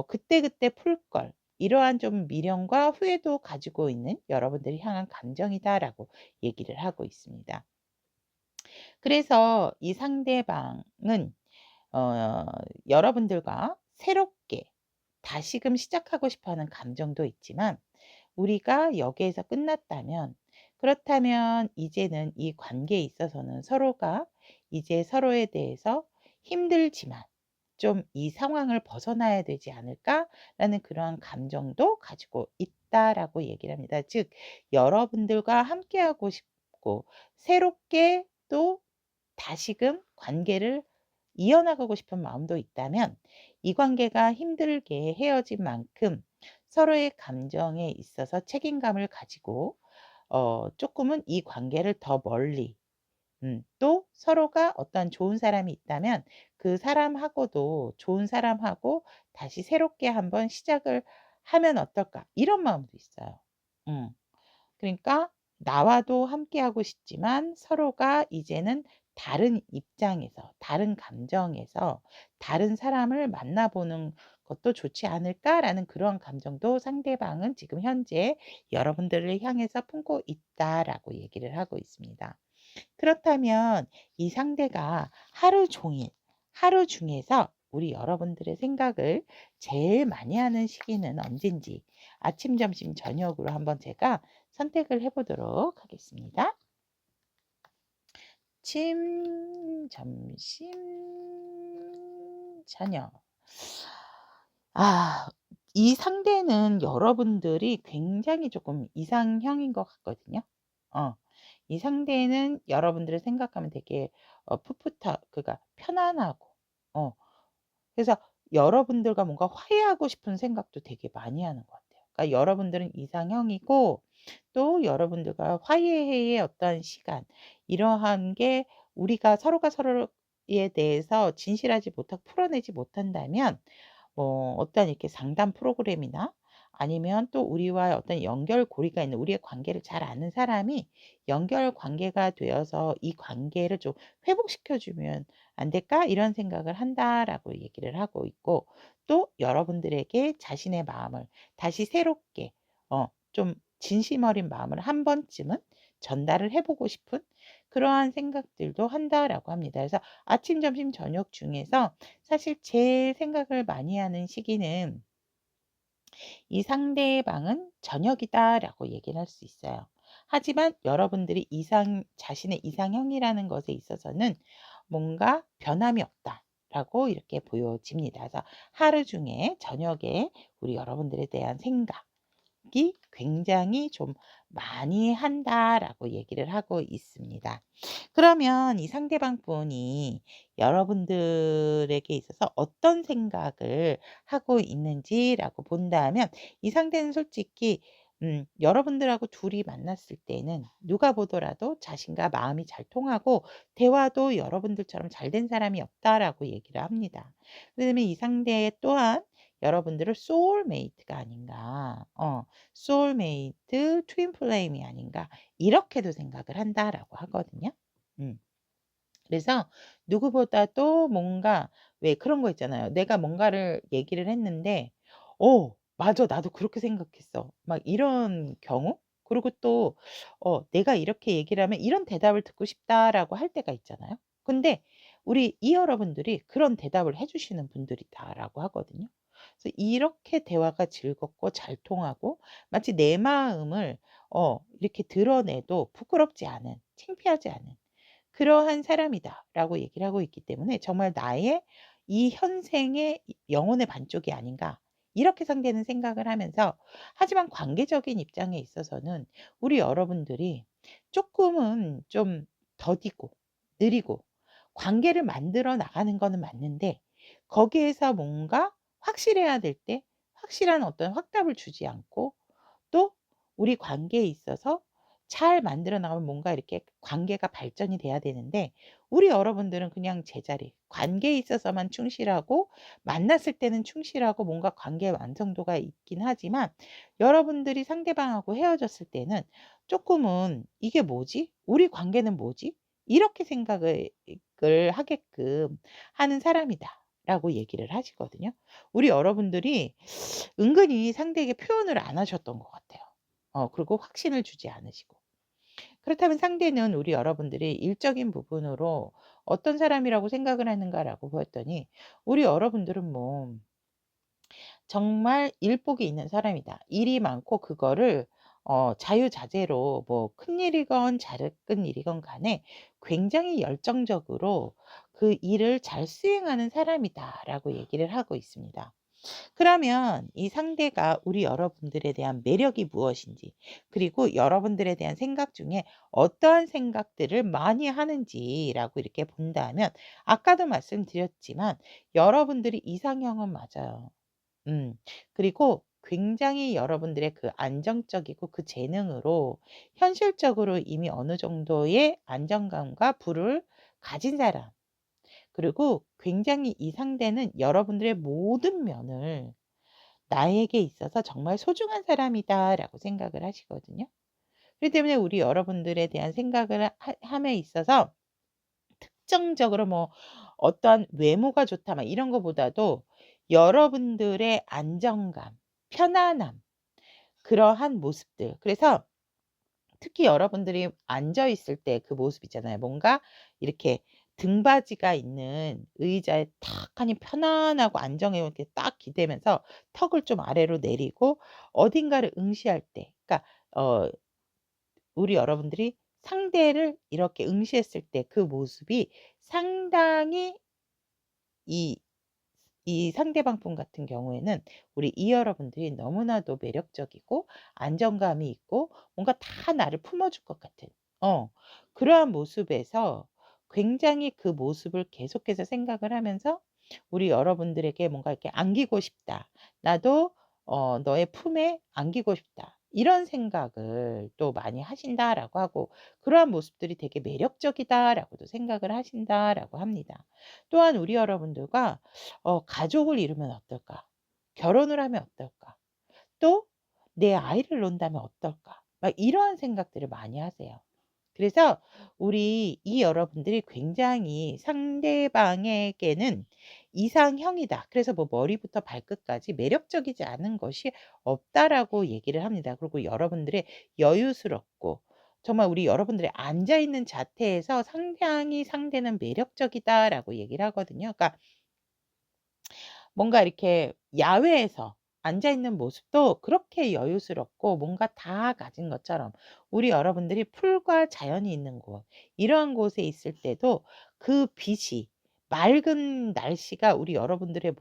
그때그때 풀 걸, 이러한 좀 미련과 후회도 가지고 있는 여러분들이 향한 감정이다라고 얘기를 하고 있습니다. 그래서 이 상대방은 어 여러분들과 새롭게 다시금 시작하고 싶어 하는 감정도 있지만, 우리가 여기에서 끝났다면, 그렇다면 이제는 이 관계에 있어서는 서로가 이제 서로에 대해서 힘들지만 좀 '이 상황을 벗어나야 되지 않을까?'라는 그러한 감정도 가지고 있다라고 얘기를 합니다. 즉 여러분들과 함께하고 싶고 새롭게 또 다시금 관계를 이어나가고 싶은 마음도 있다면, 이 관계가 힘들게 헤어진 만큼 서로의 감정에 있어서 책임감을 가지고 쪼끔은 이 관계를 더 멀리, 또 서로가 어떤 좋은 사람이 있다면 그 사람하고도 좋은 사람하고 다시 새롭게 한번 시작을 하면 어떨까, 이런 마음도 있어요. 음. 그러니까 나와도 함께하고 싶지만 서로가 이제는 다른 입장에서, 다른 감정에서 다른 사람을 만나보는 것도 좋지 않을까라는 그런 감정도 상대방은 지금 현재 여러분들을 향해서 품고 있다라고 얘기를 하고 있습니다. 그렇다면 이 상대가 하루 종일, 하루 중에서 우리 여러분들의 생각을 제일 많이 하는 시기는 언젠지 아침, 점심, 저녁으로 한번 제가 선택을 해 보도록 하겠습니다. 아침, 점심, 저녁. 아, 이 상대는 여러분들이 굉장히 조금 이상형인 것 같거든요. 어. 이 상대는 여러분들을 생각하면 되게 풋풋하 그러니까 편안하고 어 그래서 여러분들과 뭔가 화해하고 싶은 생각도 되게 많이 하는 것 같아요. 그러니까 여러분들은 이상형이고 또 여러분들과 화해의 어떤 시간 이러한 게 우리가 서로가 서로에 대해서 진실하지 못하고 풀어내지 못한다면 뭐 어떤 이렇게 상담 프로그램이나 아니면 또 우리와 어떤 연결고리가 있는 우리의 관계를 잘 아는 사람이 연결 관계가 되어서 이 관계를 좀 회복시켜 주면 안 될까? 이런 생각을 한다라고 얘기를 하고 있고 또 여러분들에게 자신의 마음을 다시 새롭게 좀 진심 어린 마음을 한 번쯤은 전달을 해 보고 싶은 그러한 생각들도 한다라고 합니다. 그래서 아침, 점심, 저녁 중에서 사실 제일 생각을 많이 하는 시기는 이 상대방은 저녁이다라고 얘기를 할 수 있어요. 하지만 여러분들이 자신의 이상형이라는 것에 있어서는 뭔가 변함이 없다라고 이렇게 보여집니다. 그래서 하루 중에 저녁에 우리 여러분들에 대한 생각 이 굉장히 좀 많이 한다라고 얘기를 하고 있습니다. 그러면 이 상대방 분이 여러분들에게 있어서 어떤 생각을 하고 있는지라고 본다면 이 상대는 솔직히 여러분들하고 둘이 만났을 때는 누가 보더라도 자신과 마음이 잘 통하고 대화도 여러분들처럼 잘 된 사람이 없다라고 얘기를 합니다. 그다음에 이 상대 또한 여러분들을 소울메이트가 아닌가. 소울메이트 트윈 플레임이 아닌가 이렇게도 생각을 한다라고 하거든요. 음. 그래서 누구보다도 뭔가 왜 그런 거 있잖아요. 내가 뭔가를 얘기를 했는데 맞아. 나도 그렇게 생각했어." 막 이런 경우? 그리고 또 "내가 이렇게 얘기를 하면 이런 대답을 듣고 싶다."라고 할 때가 있잖아요. 근데 우리 이 여러분들이 그런 대답을 해 주시는 분들이다라고 하거든요. 그래서 이렇게 대화가 즐겁고 잘 통하고 마치 내 마음을 이렇게 드러내도 부끄럽지 않은 창피하지 않은 그러한 사람이다라고 얘기를 하고 있기 때문에 정말 나의 이 현생의 영혼의 반쪽이 아닌가 이렇게 상대는 생각을 하면서 하지만 관계적인 입장에 있어서는 우리 여러분들이 조금은 좀 더디고 느리고 관계를 만들어 나가는 거는 맞는데 거기에서 뭔가 확실해야 될 때 확실한 어떤 확답을 주지 않고 또 우리 관계에 있어서 잘 만들어 나가면 뭔가 이렇게 관계가 발전이 돼야 되는데 우리 여러분들은 그냥 제자리 관계에 있어서만 충실하고 만났을 때는 충실하고 뭔가 관계의 완성도가 있긴 하지만 여러분들이 상대방하고 헤어졌을 때는 쪼끔은 '이게 뭐지? 우리 관계는 뭐지?' 이렇게 생각을 하게끔 하는 사람이다라고 얘기를 하시거든요. 우리 여러분들이 은근히 상대에게 표현을 안 하셨던 것 같아요. 그리고 확신을 주지 않으시고. 그렇다면 상대는 우리 여러분들이 일적인 부분으로 어떤 사람이라고 생각을 하는가라고 보았더니 우리 여러분들은 뭐 정말 일복이 있는 사람이다. 일이 많고 그거를 자유자재로 뭐 큰일이건 작은 일이건 간에 굉장히 열정적으로 그 일을 잘 수행하는 사람이다라고 얘기를 하고 있습니다. 그러면 이 상대가 우리 여러분들에 대한 매력이 무엇인지 그리고 여러분들에 대한 생각 중에 어떠한 생각들을 많이 하는지라고 이렇게 본다면 아까도 말씀드렸지만 여러분들이 이상형은 맞아요. 그리고 굉장히 여러분들의 그 안정적이고 그 재능으로 현실적으로 이미 어느 정도의 안정감과 부를 가진 사람 그리고 굉장히 이 상대는 여러분들의 모든 면을 '나에게 있어서 정말 소중한 사람이다.'라고 생각을 하시거든요. 그렇기 때문에 우리 여러분들에 대한 생각을 함에 있어서 특정적으로 뭐 어떠한 외모가 좋다 막 이런 거보다도 여러분들의 안정감, 편안함, 그러한 모습들. 그래서 특히 여러분들이 앉아 있을 때 그 모습 있잖아요. 뭔가 이렇게 등받이가 있는 의자에 탁 하니 편안하고 안정에 이렇게 딱 기대면서 턱을 좀 아래로 내리고 어딘가를 응시할 때, 그러니까 어 우리 여러분들이 상대를 이렇게 응시했을 때 그 모습이 상당히 이 상대방 분 같은 경우에는 우리 여러분들이 너무나도 매력적이고 안정감이 있고 뭔가 다 나를 품어줄 것 같은 어 그러한 모습에서 굉장히 그 모습을 계속해서 생각을 하면서 우리 여러분들에게 뭔가 이렇게 '안기고 싶다. 나도 너의 품에 안기고 싶다.' 이런 생각을 또 많이 하신다라고 하고, 그러한 모습들이 되게 매력적이다라고도 생각을 하신다라고 합니다. 또한 우리 여러분들과 가족을 이루면 어떨까? 결혼을 하면 어떨까? 또 '내 아이를 낳는다면 어떨까?' 막 이러한 생각들을 많이 하세요. 그래서 우리 여러분들이 굉장히 상대방에게는 이상형이다. 그래서 뭐 머리부터 발끝까지 매력적이지 않은 것이 없다라고 얘기를 합니다. 그리고 여러분들의 여유스럽고 정말 우리 여러분들의 앉아 있는 자태에서 상당히 상대는 매력적이다라고 얘기를 하거든요. 그러니까 뭔가 이렇게 야외에서 앉아 있는 모습도 그렇게 여유스럽고 뭔가 다 가진 것처럼 우리 여러분들이 풀과 자연이 있는 곳, 이러한 곳에 있을 때도 그 빛이, 맑은 날씨가 우리 여러분들의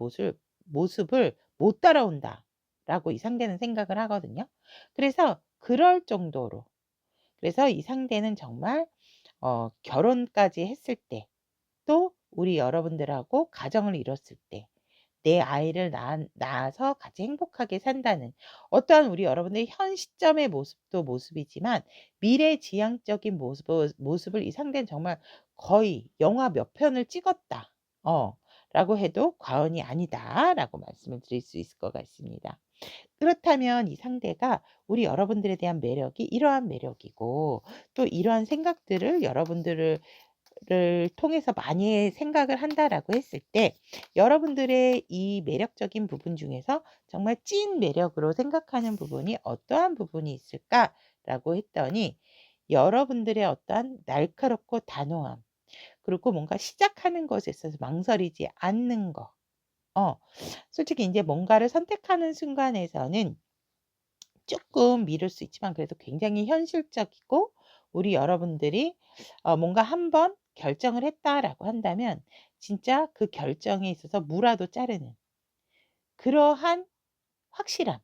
모습을 못 따라온다라고 이 상대는 생각을 하거든요. 그래서 그럴 정도로, 그래서 이 상대는 정말 결혼까지 했을 때, 또 우리 여러분들하고 가정을 이뤘을 때 내 아이를 낳아서 같이 행복하게 산다는 어떠한 우리 여러분의 현 시점의 모습도 모습이지만 미래지향적인 모습을 이 상대는 정말 거의 영화 몇 편을 찍었다. 라고 해도 과언이 아니다라고 말씀을 드릴 수 있을 것 같습니다. 그렇다면 이 상대가 우리 여러분들에 대한 매력이 이러한 매력이고, 또 이러한 생각들을 여러분들을 통해서 많이 생각을 한다라고 했을 때 여러분들의 이 매력적인 부분 중에서 정말 찐 매력으로 생각하는 부분이 어떠한 부분이 있을까라고 했더니, 여러분들의 어떠한 날카롭고 단호함, 그리고 뭔가 시작하는 것에 있어서 망설이지 않는 거. 어 솔직히 인제 뭔가를 선택하는 순간에서는 쪼끔 미룰 수 있지만 그래도 굉장히 현실적이고, 우리 여러분들이 뭔가 한 번 결정을 했다라고 한다면 진짜 그 결정에 있어서 무라도 자르는 그러한 확실함.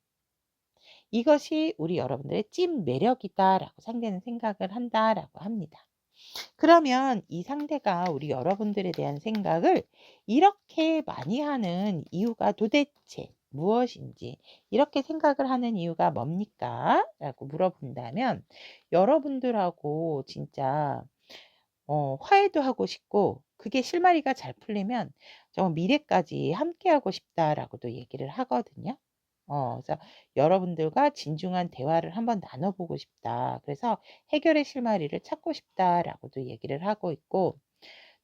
이것이 우리 여러분들의 찐 매력이다라고 상대는 생각을 한다라고 합니다. 그러면 이 상대가 우리 여러분들에 대한 생각을 이렇게 많이 하는 이유가 도대체 무엇인지, 이렇게 생각을 하는 이유가 뭡니까? 라고 물어본다면, 여러분들하고 진짜 화해도 하고 싶고, 그게 실마리가 잘 풀리면 정말 미래까지 함께하고 싶다라고도 얘기를 하거든요. 그래서 여러분들과 진중한 대화를 한번 나눠보고 싶다. 그래서 해결의 실마리를 찾고 싶다라고도 얘기를 하고 있고,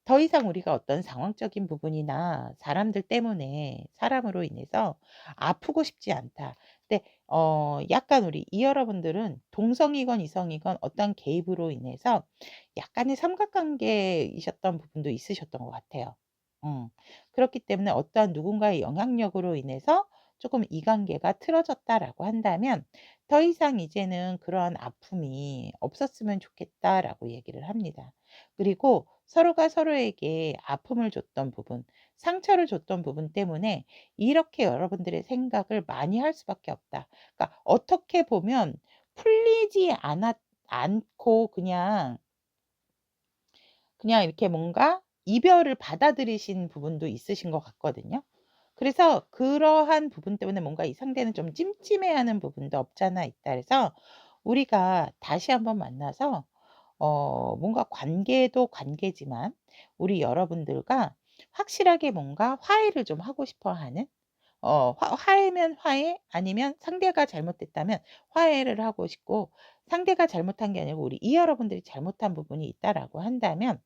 더 이상 우리가 어떤 상황적인 부분이나 사람들 때문에, 사람으로 인해서 아프고 싶지 않다. 근데 약간 우리 여러분들은 동성이건 이성이건 어떤 개입으로 인해서 약간의 삼각관계이셨던 부분도 있으셨던 것 같아요. 음. 그렇기 때문에 어떠한 누군가의 영향력으로 인해서 조금 이 관계가 틀어졌다라고 한다면 더 이상 이제는 그러한 아픔이 없었으면 좋겠다라고 얘기를 합니다. 그리고 서로가 서로에게 아픔을 줬던 부분, 상처를 줬던 부분 때문에 이렇게 여러분들의 생각을 많이 할 수밖에 없다. 그러니까 어떻게 보면 풀리지 않고 그냥 이렇게 뭔가 이별을 받아들이신 부분도 있으신 것 같거든요. 그래서 그러한 부분 때문에 뭔가 이 상대는 좀 찜찜해하는 부분도 없잖아 있다. 그래서 우리가 다시 한번 만나서 뭔가 관계도 관계지만 우리 여러분들과 확실하게 뭔가 화해를 좀 하고 싶어 하는, 화해면 화해 아니면 상대가 잘못됐다면 화해를 하고 싶고 상대가 잘못한 게 아니고 우리 이 여러분들이 잘못한 부분이 있다라고 한다면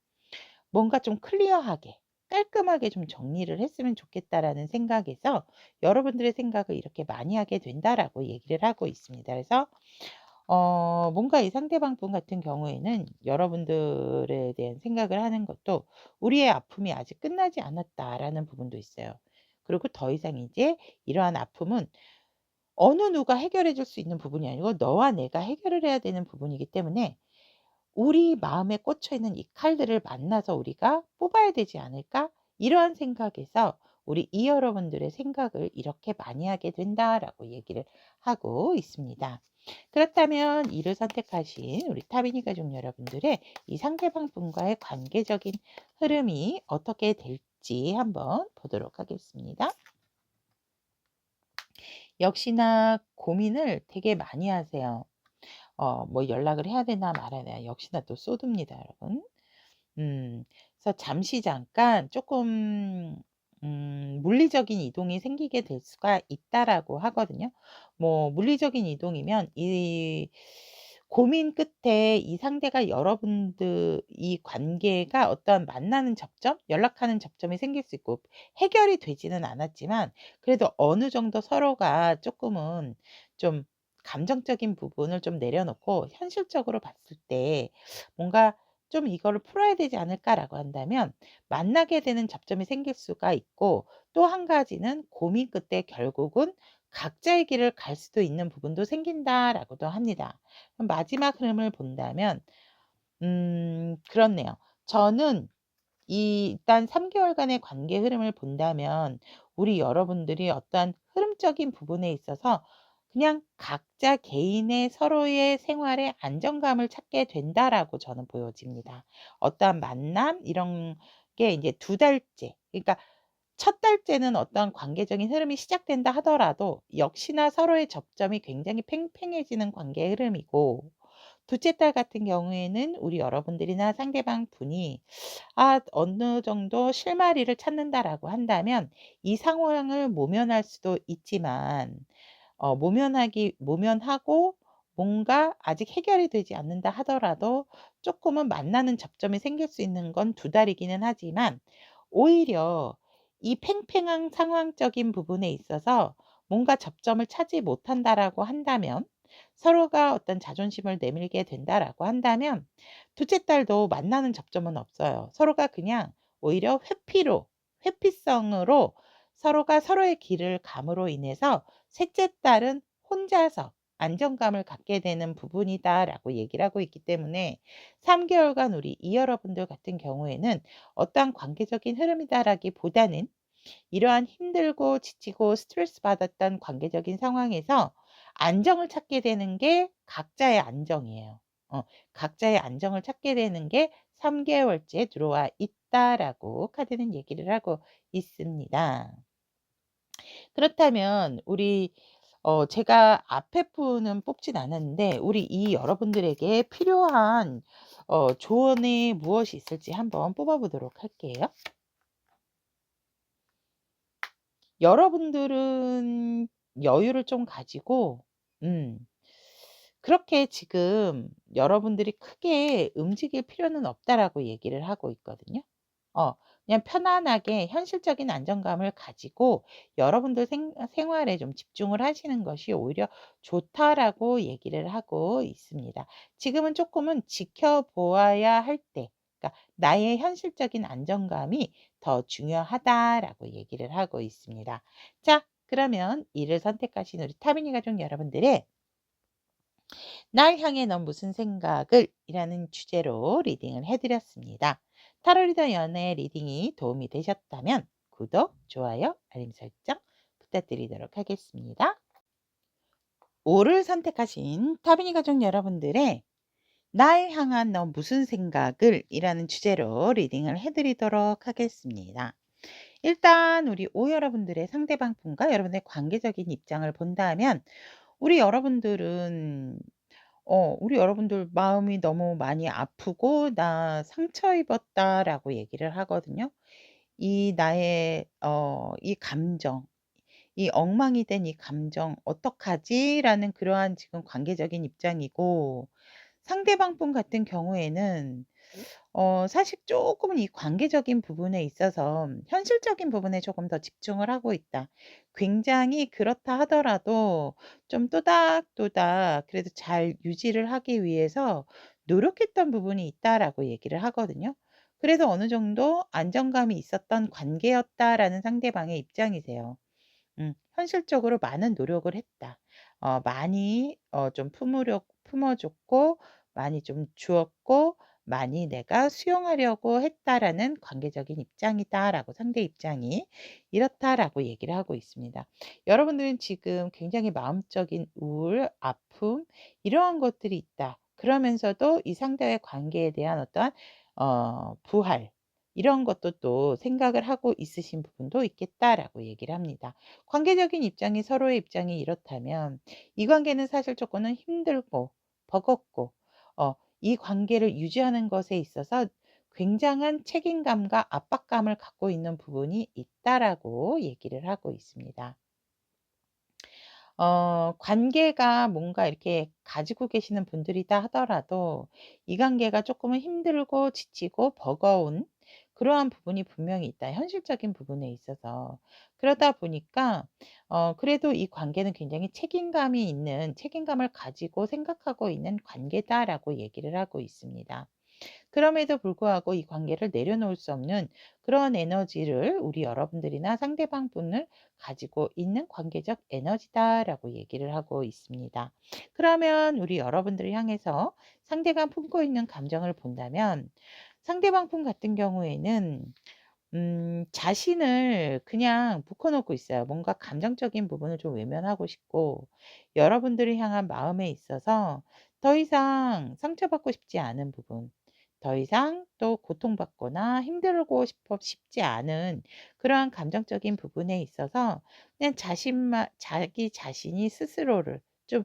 뭔가 좀 클리어하게 깔끔하게 좀 정리를 했으면 좋겠다라는 생각에서 여러분들의 생각을 이렇게 많이 하게 된다라고 얘기를 하고 있습니다. 그래서 뭔가 이 상대방 분 같은 경우에는 여러분들에 대한 생각을 하는 것도 '우리의 아픔이 아직 끝나지 않았다.'라는 부분도 있어요. 그리고 더 이상 이제 이러한 아픔은 어느 누가 해결해 줄 수 있는 부분이 아니고 너와 내가 해결을 해야 되는 부분이기 때문에 '우리 마음에 꽂혀 있는 이 칼들을 만나서 우리가 뽑아야 되지 않을까?' 이러한 생각에서 우리 이 여러분들의 생각을 이렇게 많이 하게 된다라고 얘기를 하고 있습니다. 그렇다면 이를 선택하신 우리 타비니 가족 여러분들의 이 상대방 분과의 관계적인 흐름이 어떻게 될지 한번 보도록 하겠습니다. 역시나 고민을 되게 많이 하세요. 뭐 연락을 해야 되나 말아야 되나 역시나 또 쏟습니다, 여러분. 그래서 잠시 잠깐 조금 물리적인 이동이 생기게 될 수가 있다라고 하거든요. 뭐 물리적인 이동이면 이 고민 끝에 이 상대가 여러분들 이 관계가 어떤 만나는 접점, 연락하는 접점이 생길 수 있고 해결이 되지는 않았지만 그래도 어느 정도 서로가 조금은 좀 감정적인 부분을 좀 내려놓고 현실적으로 봤을 때 뭔가 좀 '이거를 풀어야 되지 않을까.'라고 한다면 만나게 되는 접점이 생길 수가 있고 또 한 가지는 고민 끝에 결국은 각자의 길을 갈 수도 있는 부분도 생긴다라고도 합니다. 그럼 마지막 흐름을 본다면 그렇네요. 저는 이 일단 3 개월간의 관계 흐름을 본다면 우리 여러분들이 어떠한 흐름적인 부분에 있어서 그냥 각자 개인의 서로의 생활에 안정감을 찾게 된다라고 저는 보여집니다. 어떠한 만남 이런 게 이제 두 달째 그러니까 첫 달째는 어떤 관계적인 흐름이 시작된다 하더라도 역시나 서로의 접점이 굉장히 팽팽해지는 관계의 흐름이고 둘째 달 같은 경우에는 우리 여러분들이나 상대방 분이 어느 정도 실마리를 찾는다라고 한다면 이 상황을 모면할 수도 있지만 모면하고 뭔가 아직 해결이 되지 않는다 하더라도 조금은 만나는 접점이 생길 수 있는 건 두 달이기는 하지만 오히려 이 팽팽한 상황적인 부분에 있어서 뭔가 접점을 찾지 못한다라고 한다면 서로가 어떤 자존심을 내밀게 된다라고 한다면 둘째 달도 만나는 접점은 없어요. 서로가 그냥 오히려 회피성으로 서로가 서로의 길을 감으로 인해서 셋째 딸은 혼자서 안정감을 갖게 되는 부분이다라고 얘기를 하고 있기 때문에 3 개월간 우리 이 여러분들 같은 경우에는 어떠한 관계적인 흐름이다라기보다는 이러한 힘들고 지치고 스트레스 받았던 관계적인 상황에서 안정을 찾게 되는 게 각자의 안정이에요. 각자의 안정을 찾게 되는 게 3 개월째 들어와 있다라고 카드는 얘기를 하고 있습니다. 그렇다면 우리 제가 앞에 분은 뽑진 않았는데 우리 이 여러분들에게 필요한 조언이 무엇이 있을지 한번 뽑아 보도록 할게요. 여러분들은 여유를 좀 가지고 음 그렇게 지금 여러분들이 크게 움직일 필요는 없다라고 얘기를 하고 있거든요. 어 그냥 편안하게 현실적인 안정감을 가지고 여러분들 생활에 좀 집중을 하시는 것이 오히려 좋다라고 얘기를 하고 있습니다. 지금은 조금은 지켜보아야 할 때 그러니까 나의 현실적인 안정감이 더 중요하다라고 얘기를 하고 있습니다. 자 그러면 이를 선택하신 우리 타비니 가족 여러분들의 "날 향해 넌 무슨 생각을?" 이라는 주제로 리딩을 해 드렸습니다. 타로 리더 연애 리딩이 도움이 되셨다면 구독, 좋아요, 알림 설정 부탁드리도록 하겠습니다. 5를 선택하신 타비니 가족 여러분들의 "날 향한 넌 무슨 생각을?" 이라는 주제로 리딩을 해 드리도록 하겠습니다. 일단 우리 오 여러분들의 상대방 분과 여러분의 관계적인 입장을 본다면 우리 여러분들 마음이 너무 많이 아프고 "나 상처 입었다."라고 얘기를 하거든요. 이 나의 이 감정 이 엉망이 된 이 감정 '어떡하지?'라는 그러한 지금 관계적인 입장이고, 상대방 분 같은 경우에는 사실 쪼끔은 이 관계적인 부분에 있어서 현실적인 부분에 조금 더 집중을 하고 있다. 굉장히 그렇다 하더라도 좀 또닥또닥 그래도 잘 유지를 하기 위해서 노력했던 부분이 있다라고 얘기를 하거든요. 그래서 어느 정도 안정감이 있었던 관계였다라는 상대방의 입장이세요. 현실적으로 많은 노력을 했다. 많이 좀 품어 줬고, 많이 좀 주었고, 많이 내가 수용하려고 했다라는 관계적인 입장이다라고, 상대 입장이 이렇다라고 얘기를 하고 있습니다. 여러분들은 지금 굉장히 마음적인 우울, 아픔 이러한 것들이 있다. 그러면서도 이 상대와의 관계에 대한 어떠한 부활 이런 것도 또 생각을 하고 있으신 부분도 있겠다라고 얘기를 합니다. 관계적인 입장이, 서로의 입장이 이렇다면 이 관계는 사실 조금은 힘들고 버겁고, 이 관계를 유지하는 것에 있어서 굉장한 책임감과 압박감을 갖고 있는 부분이 있다라고 얘기를 하고 있습니다. 관계가 뭔가 이렇게 가지고 계시는 분들이다 하더라도 이 관계가 조금은 힘들고 지치고 버거운 그러한 부분이 분명히 있다, 현실적인 부분에 있어서. 그러다 보니까 그래도 이 관계는 굉장히 책임감을 가지고 생각하고 있는 관계다라고 얘기를 하고 있습니다. 그럼에도 불구하고 이 관계를 내려놓을 수 없는 그런 에너지를 우리 여러분들이나 상대방 분을 가지고 있는 관계적 에너지다라고 얘기를 하고 있습니다. 그러면 우리 여러분들을 향해서 상대가 품고 있는 감정을 본다면, 상대방 분 같은 경우에는 자신을 그냥 묶어 놓고 있어요. 뭔가 감정적인 부분을 좀 외면하고 싶고, 여러분들을 향한 마음에 있어서 더 이상 상처받고 싶지 않은 부분, 더 이상 또 고통받거나 힘들고 싶지 않은 그러한 감정적인 부분에 있어서 그냥 자기 자신이 스스로를 좀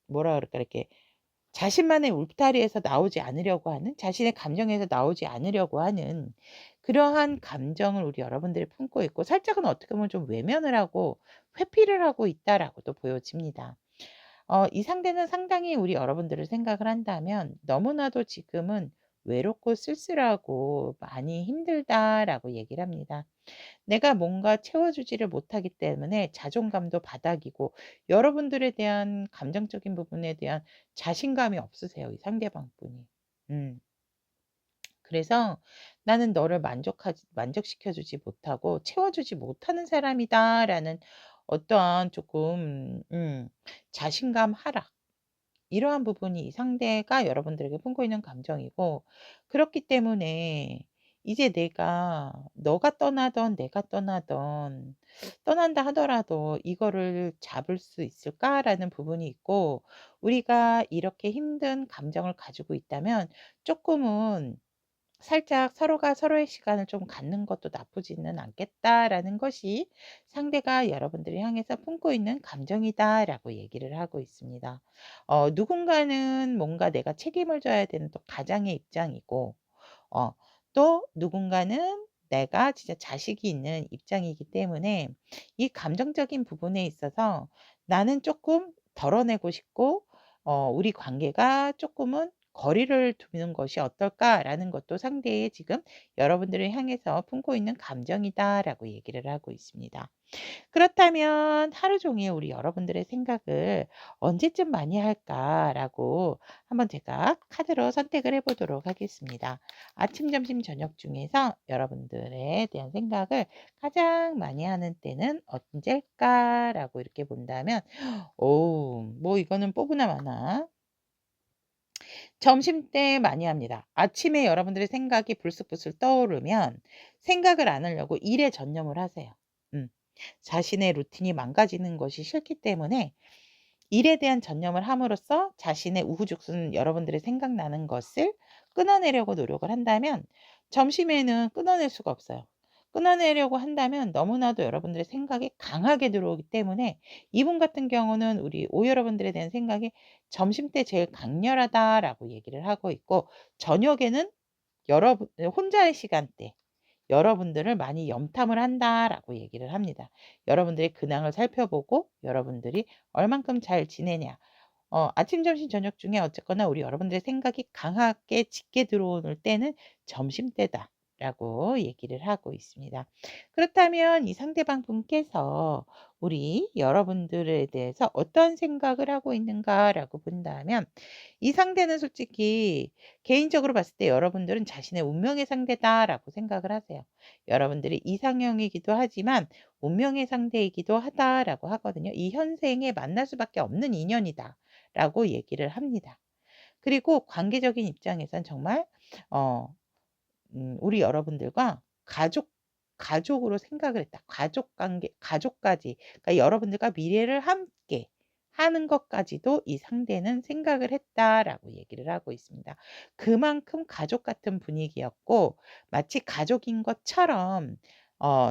뭐라 그럴까, 이렇게 자신만의 울타리에서 나오지 않으려고 하는, 자신의 감정에서 나오지 않으려고 하는 그러한 감정을 우리 여러분들이 품고 있고, 살짝은 어떻게 보면 좀 외면을 하고 회피를 하고 있다라고도 보여집니다. 이 상대는 상당히 우리 여러분들을 생각을 한다면 너무나도 지금은 외롭고 쓸쓸하고 많이 힘들다라고 얘기를 합니다. 내가 뭔가 채워주지를 못하기 때문에 자존감도 바닥이고, 여러분들에 대한 감정적인 부분에 대한 자신감이 없으세요, 이 상대방 분이. 음. 그래서 '나는 너를 만족시켜 주지 못하고 채워주지 못하는 사람이다.'라는 어떠한 조금 자신감 하락, 이러한 부분이 이 상대가 여러분들에게 품고 있는 감정이고, 그렇기 때문에 이제 내가 너가 떠나든 내가 떠난다 하더라도 '이거를 잡을 수 있을까?'라는 부분이 있고, 우리가 이렇게 힘든 감정을 가지고 있다면 조금은 살짝 서로가 서로의 시간을 좀 갖는 것도 나쁘지는 않겠다라는 것이 상대가 여러분들을 향해서 품고 있는 감정이다라고 얘기를 하고 있습니다. 누군가는 뭔가 내가 책임을 져야 되는 또 가장의 입장이고, 어 또 누군가는 내가 진짜 자식이 있는 입장이기 때문에 이 감정적인 부분에 있어서 나는 조금 덜어내고 싶고, 우리 관계가 조금은 거리를 두는 것이 어떨까라는 것도 상대의 지금 여러분들을 향해서 품고 있는 감정이다라고 얘기를 하고 있습니다. 그렇다면 하루 종일 우리 여러분들의 생각을 언제쯤 많이 할까라고 한번 제가 카드로 선택을 해 보도록 하겠습니다. 아침, 점심, 저녁 중에서 여러분들에 대한 생각을 가장 많이 하는 때는 언제일까라고 이렇게 본다면, 오, 뭐 이거는 뽑으나 마나 점심때 많이 합니다. 아침에 여러분들의 생각이 불쑥불쑥 떠오르면 생각을 안 하려고 일에 전념을 하세요. 음. 자신의 루틴이 망가지는 것이 싫기 때문에 일에 대한 전념을 함으로써 자신의 우후죽순 여러분들의 생각나는 것을 끊어내려고 노력을 한다면, 점심에는 끊어낼 수가 없어요. 끊어내려고 한다면 너무나도 여러분들의 생각이 강하게 들어오기 때문에, 이분 같은 경우는 우리 여러분들에 대한 생각이 점심때 제일 강렬하다라고 얘기를 하고 있고, 저녁에는 여러분 혼자의 시간대, 여러분들을 많이 염탐을 한다라고 얘기를 합니다. 여러분들의 근황을 살펴보고 여러분들이 얼만큼 잘 지내냐. 아침, 점심, 저녁 중에 어쨌거나 우리 여러분들의 생각이 강하게 짙게 들어올 때는 점심때다라고 얘기를 하고 있습니다. 그렇다면 이 상대방 분께서 우리 여러분들에 대해서 어떤 생각을 하고 있는가라고 본다면 이 상대는 솔직히 개인적으로 봤을 때 여러분들은 자신의 운명의 상대다라고 생각을 하세요. 여러분들이 이상형이기도 하지만 운명의 상대이기도 하다라고 하거든요. 이 현생에 만날 수밖에 없는 인연이다라고 얘기를 합니다. 그리고 관계적인 입장에선 정말 어 우리 여러분들과 가족으로 생각을 했다. 가족 관계 가족까지 그러니까 여러분들과 미래를 함께 하는 것까지도 이 상대는 생각을 했다라고 얘기를 하고 있습니다. 그만큼 가족 같은 분위기였고 마치 가족인 것처럼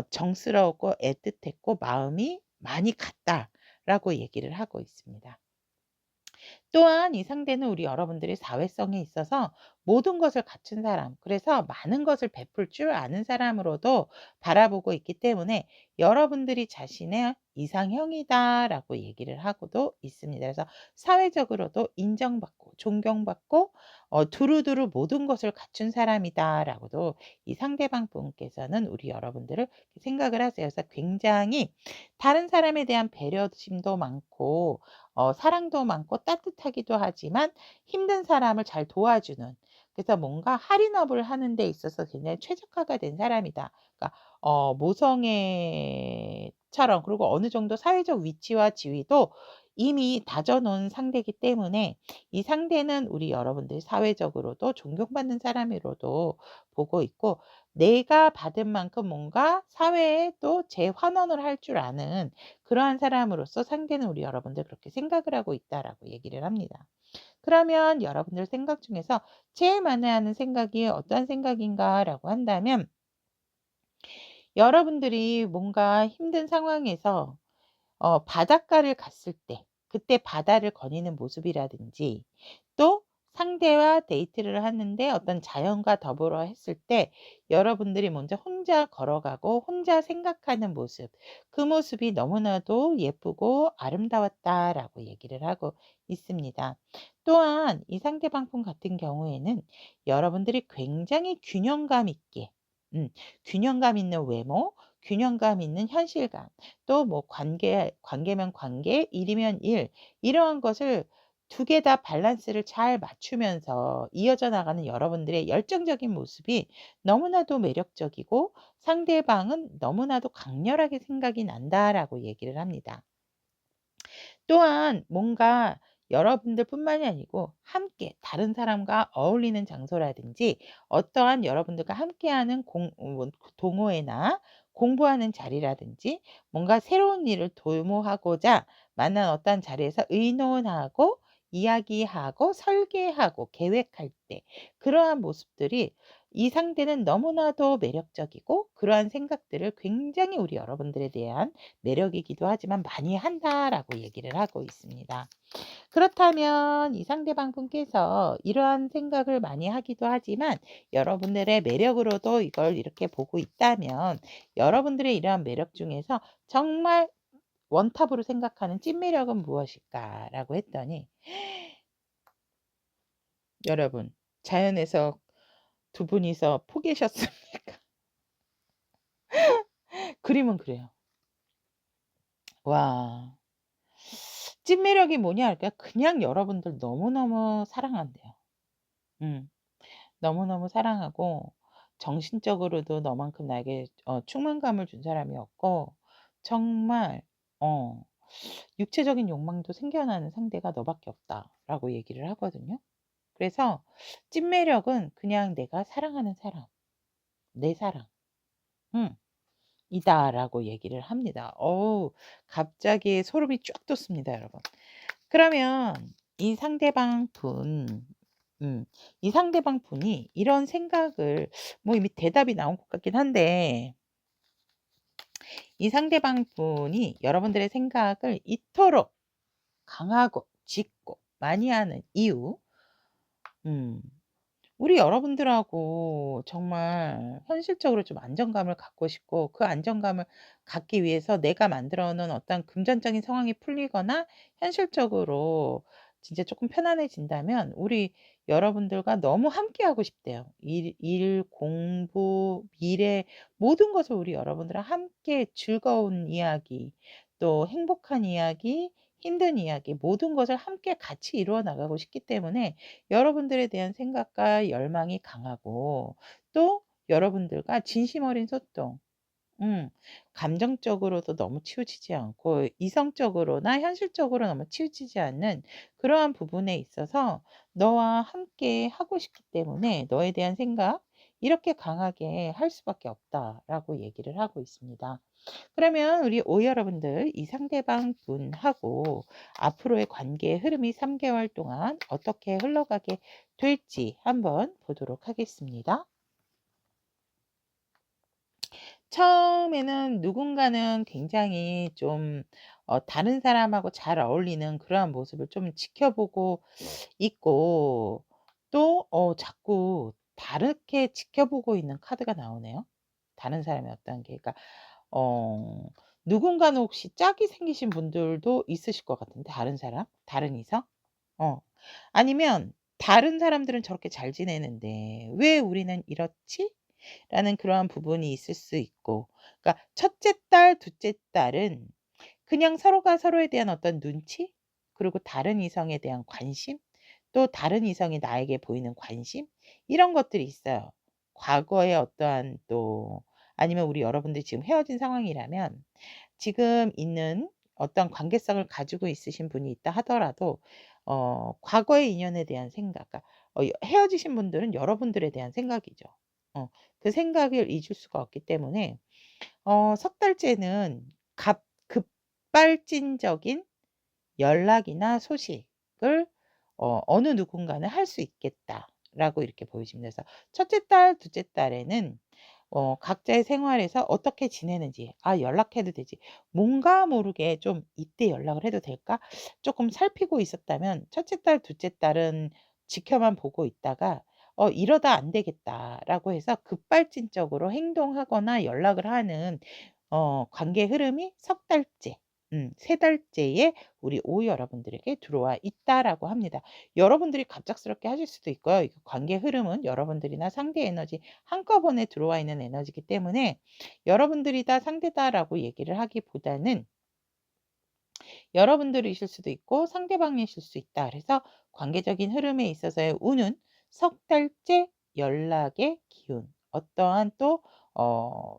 정스러웠고 애틋했고 마음이 많이 갔다라고 얘기를 하고 있습니다. 또한 이 상대는 우리 여러분들의 사회성에 있어서 모든 것을 갖춘 사람, 그래서 많은 것을 베풀 줄 아는 사람으로도 바라보고 있기 때문에 여러분들이 자신의 이상형이다라고 얘기를 하고도 있습니다. 그래서 사회적으로도 인정받고 존경받고 두루두루 모든 것을 갖춘 사람이다라고도 이 상대방 분께서는 우리 여러분들을 생각을 하세요. 그래서 굉장히 다른 사람에 대한 배려심도 많고 사랑도 많고 따뜻하기도 하지만 힘든 사람을 잘 도와주는, 그래서 뭔가 할인업을 하는 데 있어서 굉장히 최적화가 된 사람이다. 그러니까 모성애처럼, 그리고 어느 정도 사회적 위치와 지위도 이미 다져 놓은 상대이기 때문에 이 상대는 우리 여러분들이 사회적으로도 존경받는 사람으로도 보고 있고 내가 받은 만큼 뭔가 사회에 또 재환원을 할 줄 아는 그러한 사람으로서 상대는 우리 여러분들 그렇게 생각을 하고 있다라고 얘기를 합니다. 그러면 여러분들 생각 중에서 제일 많이 하는 생각이 어떤 생각인가라고 한다면 여러분들이 뭔가 힘든 상황에서 바닷가를 갔을 때 그때 바다를 거니는 모습이라든지 또 상대와 데이트를 하는데 어떤 자연과 더불어 했을 때 여러분들이 먼저 혼자 걸어가고 혼자 생각하는 모습, 그 모습이 너무나도 예쁘고 아름다웠다라고 얘기를 하고 있습니다. 또한 이 상대방 분 같은 경우에는 여러분들이 굉장히 균형감 있게 균형감 있는 외모, 균형감 있는 현실감, 또 뭐 관계면 관계, 일이면 일, 이러한 것을 두 개 다 밸런스를 잘 맞추면서 이어져 나가는 여러분들의 열정적인 모습이 너무나도 매력적이고 상대방은 너무나도 강렬하게 생각이 난다라고 얘기를 합니다. 또한 뭔가 여러분들뿐만이 아니고 함께 다른 사람과 어울리는 장소라든지 어떠한 여러분들과 함께하는 동호회나 공부하는 자리라든지 뭔가 새로운 일을 도모하고자 만난 어떤 자리에서 의논하고 이야기하고 설계하고 계획할 때 그러한 모습들이 이 상대는 너무나도 매력적이고 그러한 생각들을 굉장히 우리 여러분들에 대한 매력이기도 하지만 많이 한다라고 얘기를 하고 있습니다. 그렇다면 이 상대방 분께서 이러한 생각을 많이 하기도 하지만 여러분들의 매력으로도 이걸 이렇게 보고 있다면 여러분들의 이러한 매력 중에서 정말 원탑으로 생각하는 찐매력은 무엇일까라고 했더니 여러분 자연에서 두 분이서 포개셨습니까? 그림은 그래요. 와. 찐매력이 뭐냐 할까? 그냥 여러분들 너무너무 사랑한대요. 음. 너무너무 사랑하고 정신적으로도 너만큼 나에게 충만감을 준 사람이 없고 정말 어 육체적인 욕망도 생겨나는 상대가 너밖에 없다라고 얘기를 하거든요. 그래서 찐매력은 그냥 내가 사랑하는 사람, 내 사랑. 음. 이다라고 얘기를 합니다. 어우, 갑자기 소름이 쫙 돋습니다, 여러분. 그러면 이 상대방 분 이 상대방 분이 이런 생각을 뭐 이미 대답이 나온 것 같긴 한데 이 상대방 분이 여러분들의 생각을 이토록 강하고 짙고 많이 하는 이유 음 우리 여러분들하고 정말 현실적으로 좀 안정감을 갖고 싶고, 그 안정감을 갖기 위해서 내가 만들어 놓은 어떤 금전적인 상황이 풀리거나 현실적으로 진짜 조금 편안해진다면 우리 여러분들과 너무 함께하고 싶대요. 공부, 미래 모든 것을 우리 여러분들과 함께 즐거운 이야기, 또 행복한 이야기, 힘든 이야기 모든 것을 함께 같이 이루어 나가고 싶기 때문에 여러분들에 대한 생각과 열망이 강하고, 또 여러분들과 진심 어린 소통, 음 감정적으로도 너무 치우치지 않고 이성적으로나 현실적으로 너무 치우치지 않는 그러한 부분에 있어서 너와 함께 하고 싶기 때문에 너에 대한 생각 이렇게 강하게 할 수밖에 없다라고 얘기를 하고 있습니다. 그러면 우리 여러분들, 이 상대방 분하고 앞으로의 관계의 흐름이 3개월 동안 어떻게 흘러가게 될지 한번 보도록 하겠습니다. 처음에는 누군가는 굉장히 좀 다른 사람하고 잘 어울리는 그러한 모습을 좀 지켜보고 있고, 또 자꾸 다르게 지켜보고 있는 카드가 나오네요. 다른 사람의 어떤 게, 그러니까 어 누군가는 혹시 짝이 생기신 분들도 있으실 것 같은데, 다른 사람? 다른 이성? 어. 아니면 '다른 사람들은 저렇게 잘 지내는데 왜 우리는 이렇지?' 라는 그러한 부분이 있을 수 있고, 그러니까 첫째 딸, 둘째 딸은 그냥 서로가 서로에 대한 어떤 눈치, 그리고 다른 이성에 대한 관심, 또 다른 이성이 나에게 보이는 관심, 이런 것들이 있어요. 과거에 어떠한, 또 아니면 우리 여러분들이 지금 헤어진 상황이라면 지금 있는 어떤 관계성을 가지고 있으신 분이 있다 하더라도 과거의 인연에 대한 생각, 그러니까 헤어지신 분들은 여러분들에 대한 생각이죠. 어 그 생각을 잊을 수가 없기 때문에 석 달째는 급발진적인 연락이나 소식을 어느 누군가는 할 수 있겠다라고 이렇게 보여집니다. 그래서 첫째 딸, 둘째 딸에는 각자의 생활에서 어떻게 지내는지, '아 연락해도 되지. 뭔가 모르게 좀 이때 연락을 해도 될까?' 쪼끔 살피고 있었다면, 첫째 딸, 둘째 딸은 지켜만 보고 있다가 '이러다 안 되겠다.'라고 해서 급발진적으로 행동하거나 연락을 하는 관계 흐름이 석 달째, 세 달째에 우리 여러분들에게 들어와 있다라고 합니다. 여러분들이 갑작스럽게 하실 수도 있고요. 이 관계 흐름은 여러분들이나 상대 에너지 한꺼번에 들어와 있는 에너지이기 때문에 여러분들이다 상대다라고 얘기를 하기보다는 여러분들이실 수도 있고 상대방이실 수 있다. 그래서 관계적인 흐름에 있어서의 운은 석 달째 연락의 기운, 어떠한 또 어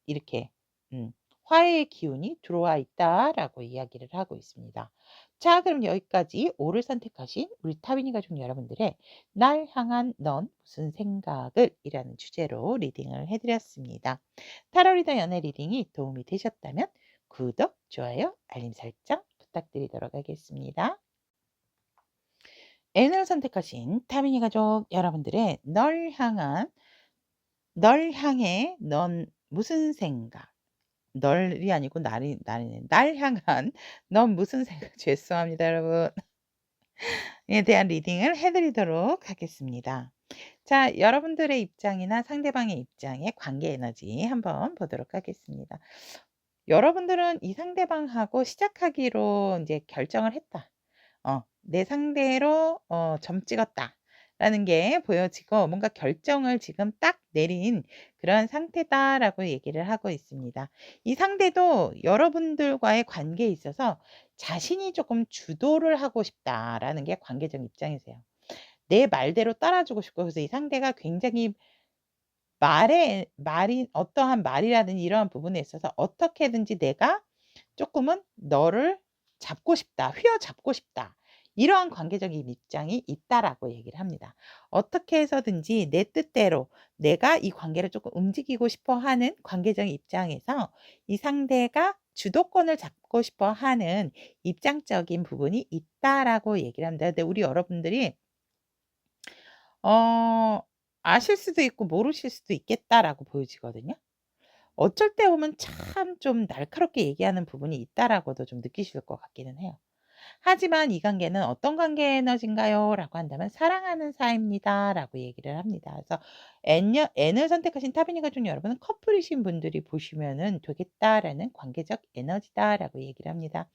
이렇게 화해의 기운이 들어와 있다라고 이야기를 하고 있습니다. 자, 그럼 여기까지 오를 선택하신 우리 타비니 가족 여러분들의 날 향한 넌 무슨 생각을 이라는 주제로 리딩을 해드렸습니다. 타로 리더 연애 리딩이 도움이 되셨다면 구독, 좋아요, 알림 설정 부탁드리도록 하겠습니다. N을 선택하신 타미니 가족 여러분들의 널 향해 넌 무슨 생각, 널이 아니고 날이 날 향한 넌 무슨 생각 죄송합니다 여러분. 에 대한 리딩을 해 드리도록 하겠습니다. 자, 여러분들의 입장이나 상대방의 입장의 관계 에너지 한번 보도록 하겠습니다. 여러분들은 이 상대방하고 시작하기로 인제 결정을 했다. '내 상대로 점 찍었다.'라는 게 보여지고, 뭔가 결정을 지금 딱 내린 그런 상태다라고 얘기를 하고 있습니다. 이 상대도 여러분들과의 관계에 있어서 자신이 조금 주도를 하고 싶다라는 게 관계적 입장이세요. 내 말대로 따라주고 싶고, 그래서 이 상대가 굉장히 말이 어떠한 말이라든지 이러한 부분에 있어서 어떻게든지 내가 쪼끔은 너를 잡고 싶다. 휘어잡고 싶다. 이러한 관계적인 입장이 있다라고 얘기를 합니다. 어떻게 해서든지 내 뜻대로 내가 이 관계를 쪼끔 움직이고 싶어 하는 관계적인 입장에서 이 상대가 주도권을 잡고 싶어 하는 입장적인 부분이 있다라고 얘기를 합니다. 근데 우리 여러분들이 어 아실 수도 있고 모르실 수도 있겠다라고 보여지거든요. 어쩔 때 보면 참 좀 날카롭게 얘기하는 부분이 있다라고도 좀 느끼실 것 같기는 해요. 하지만 이 관계는 어떤 관계의 에너지인가요? 라고 한다면 사랑하는 사이입니다. 라고 얘기를 합니다. 그래서 N을 선택하신 타비니가 중 여러분은 커플이신 분들이 보시면은 되겠다라는 관계적 에너지다라고 얘기를 합니다.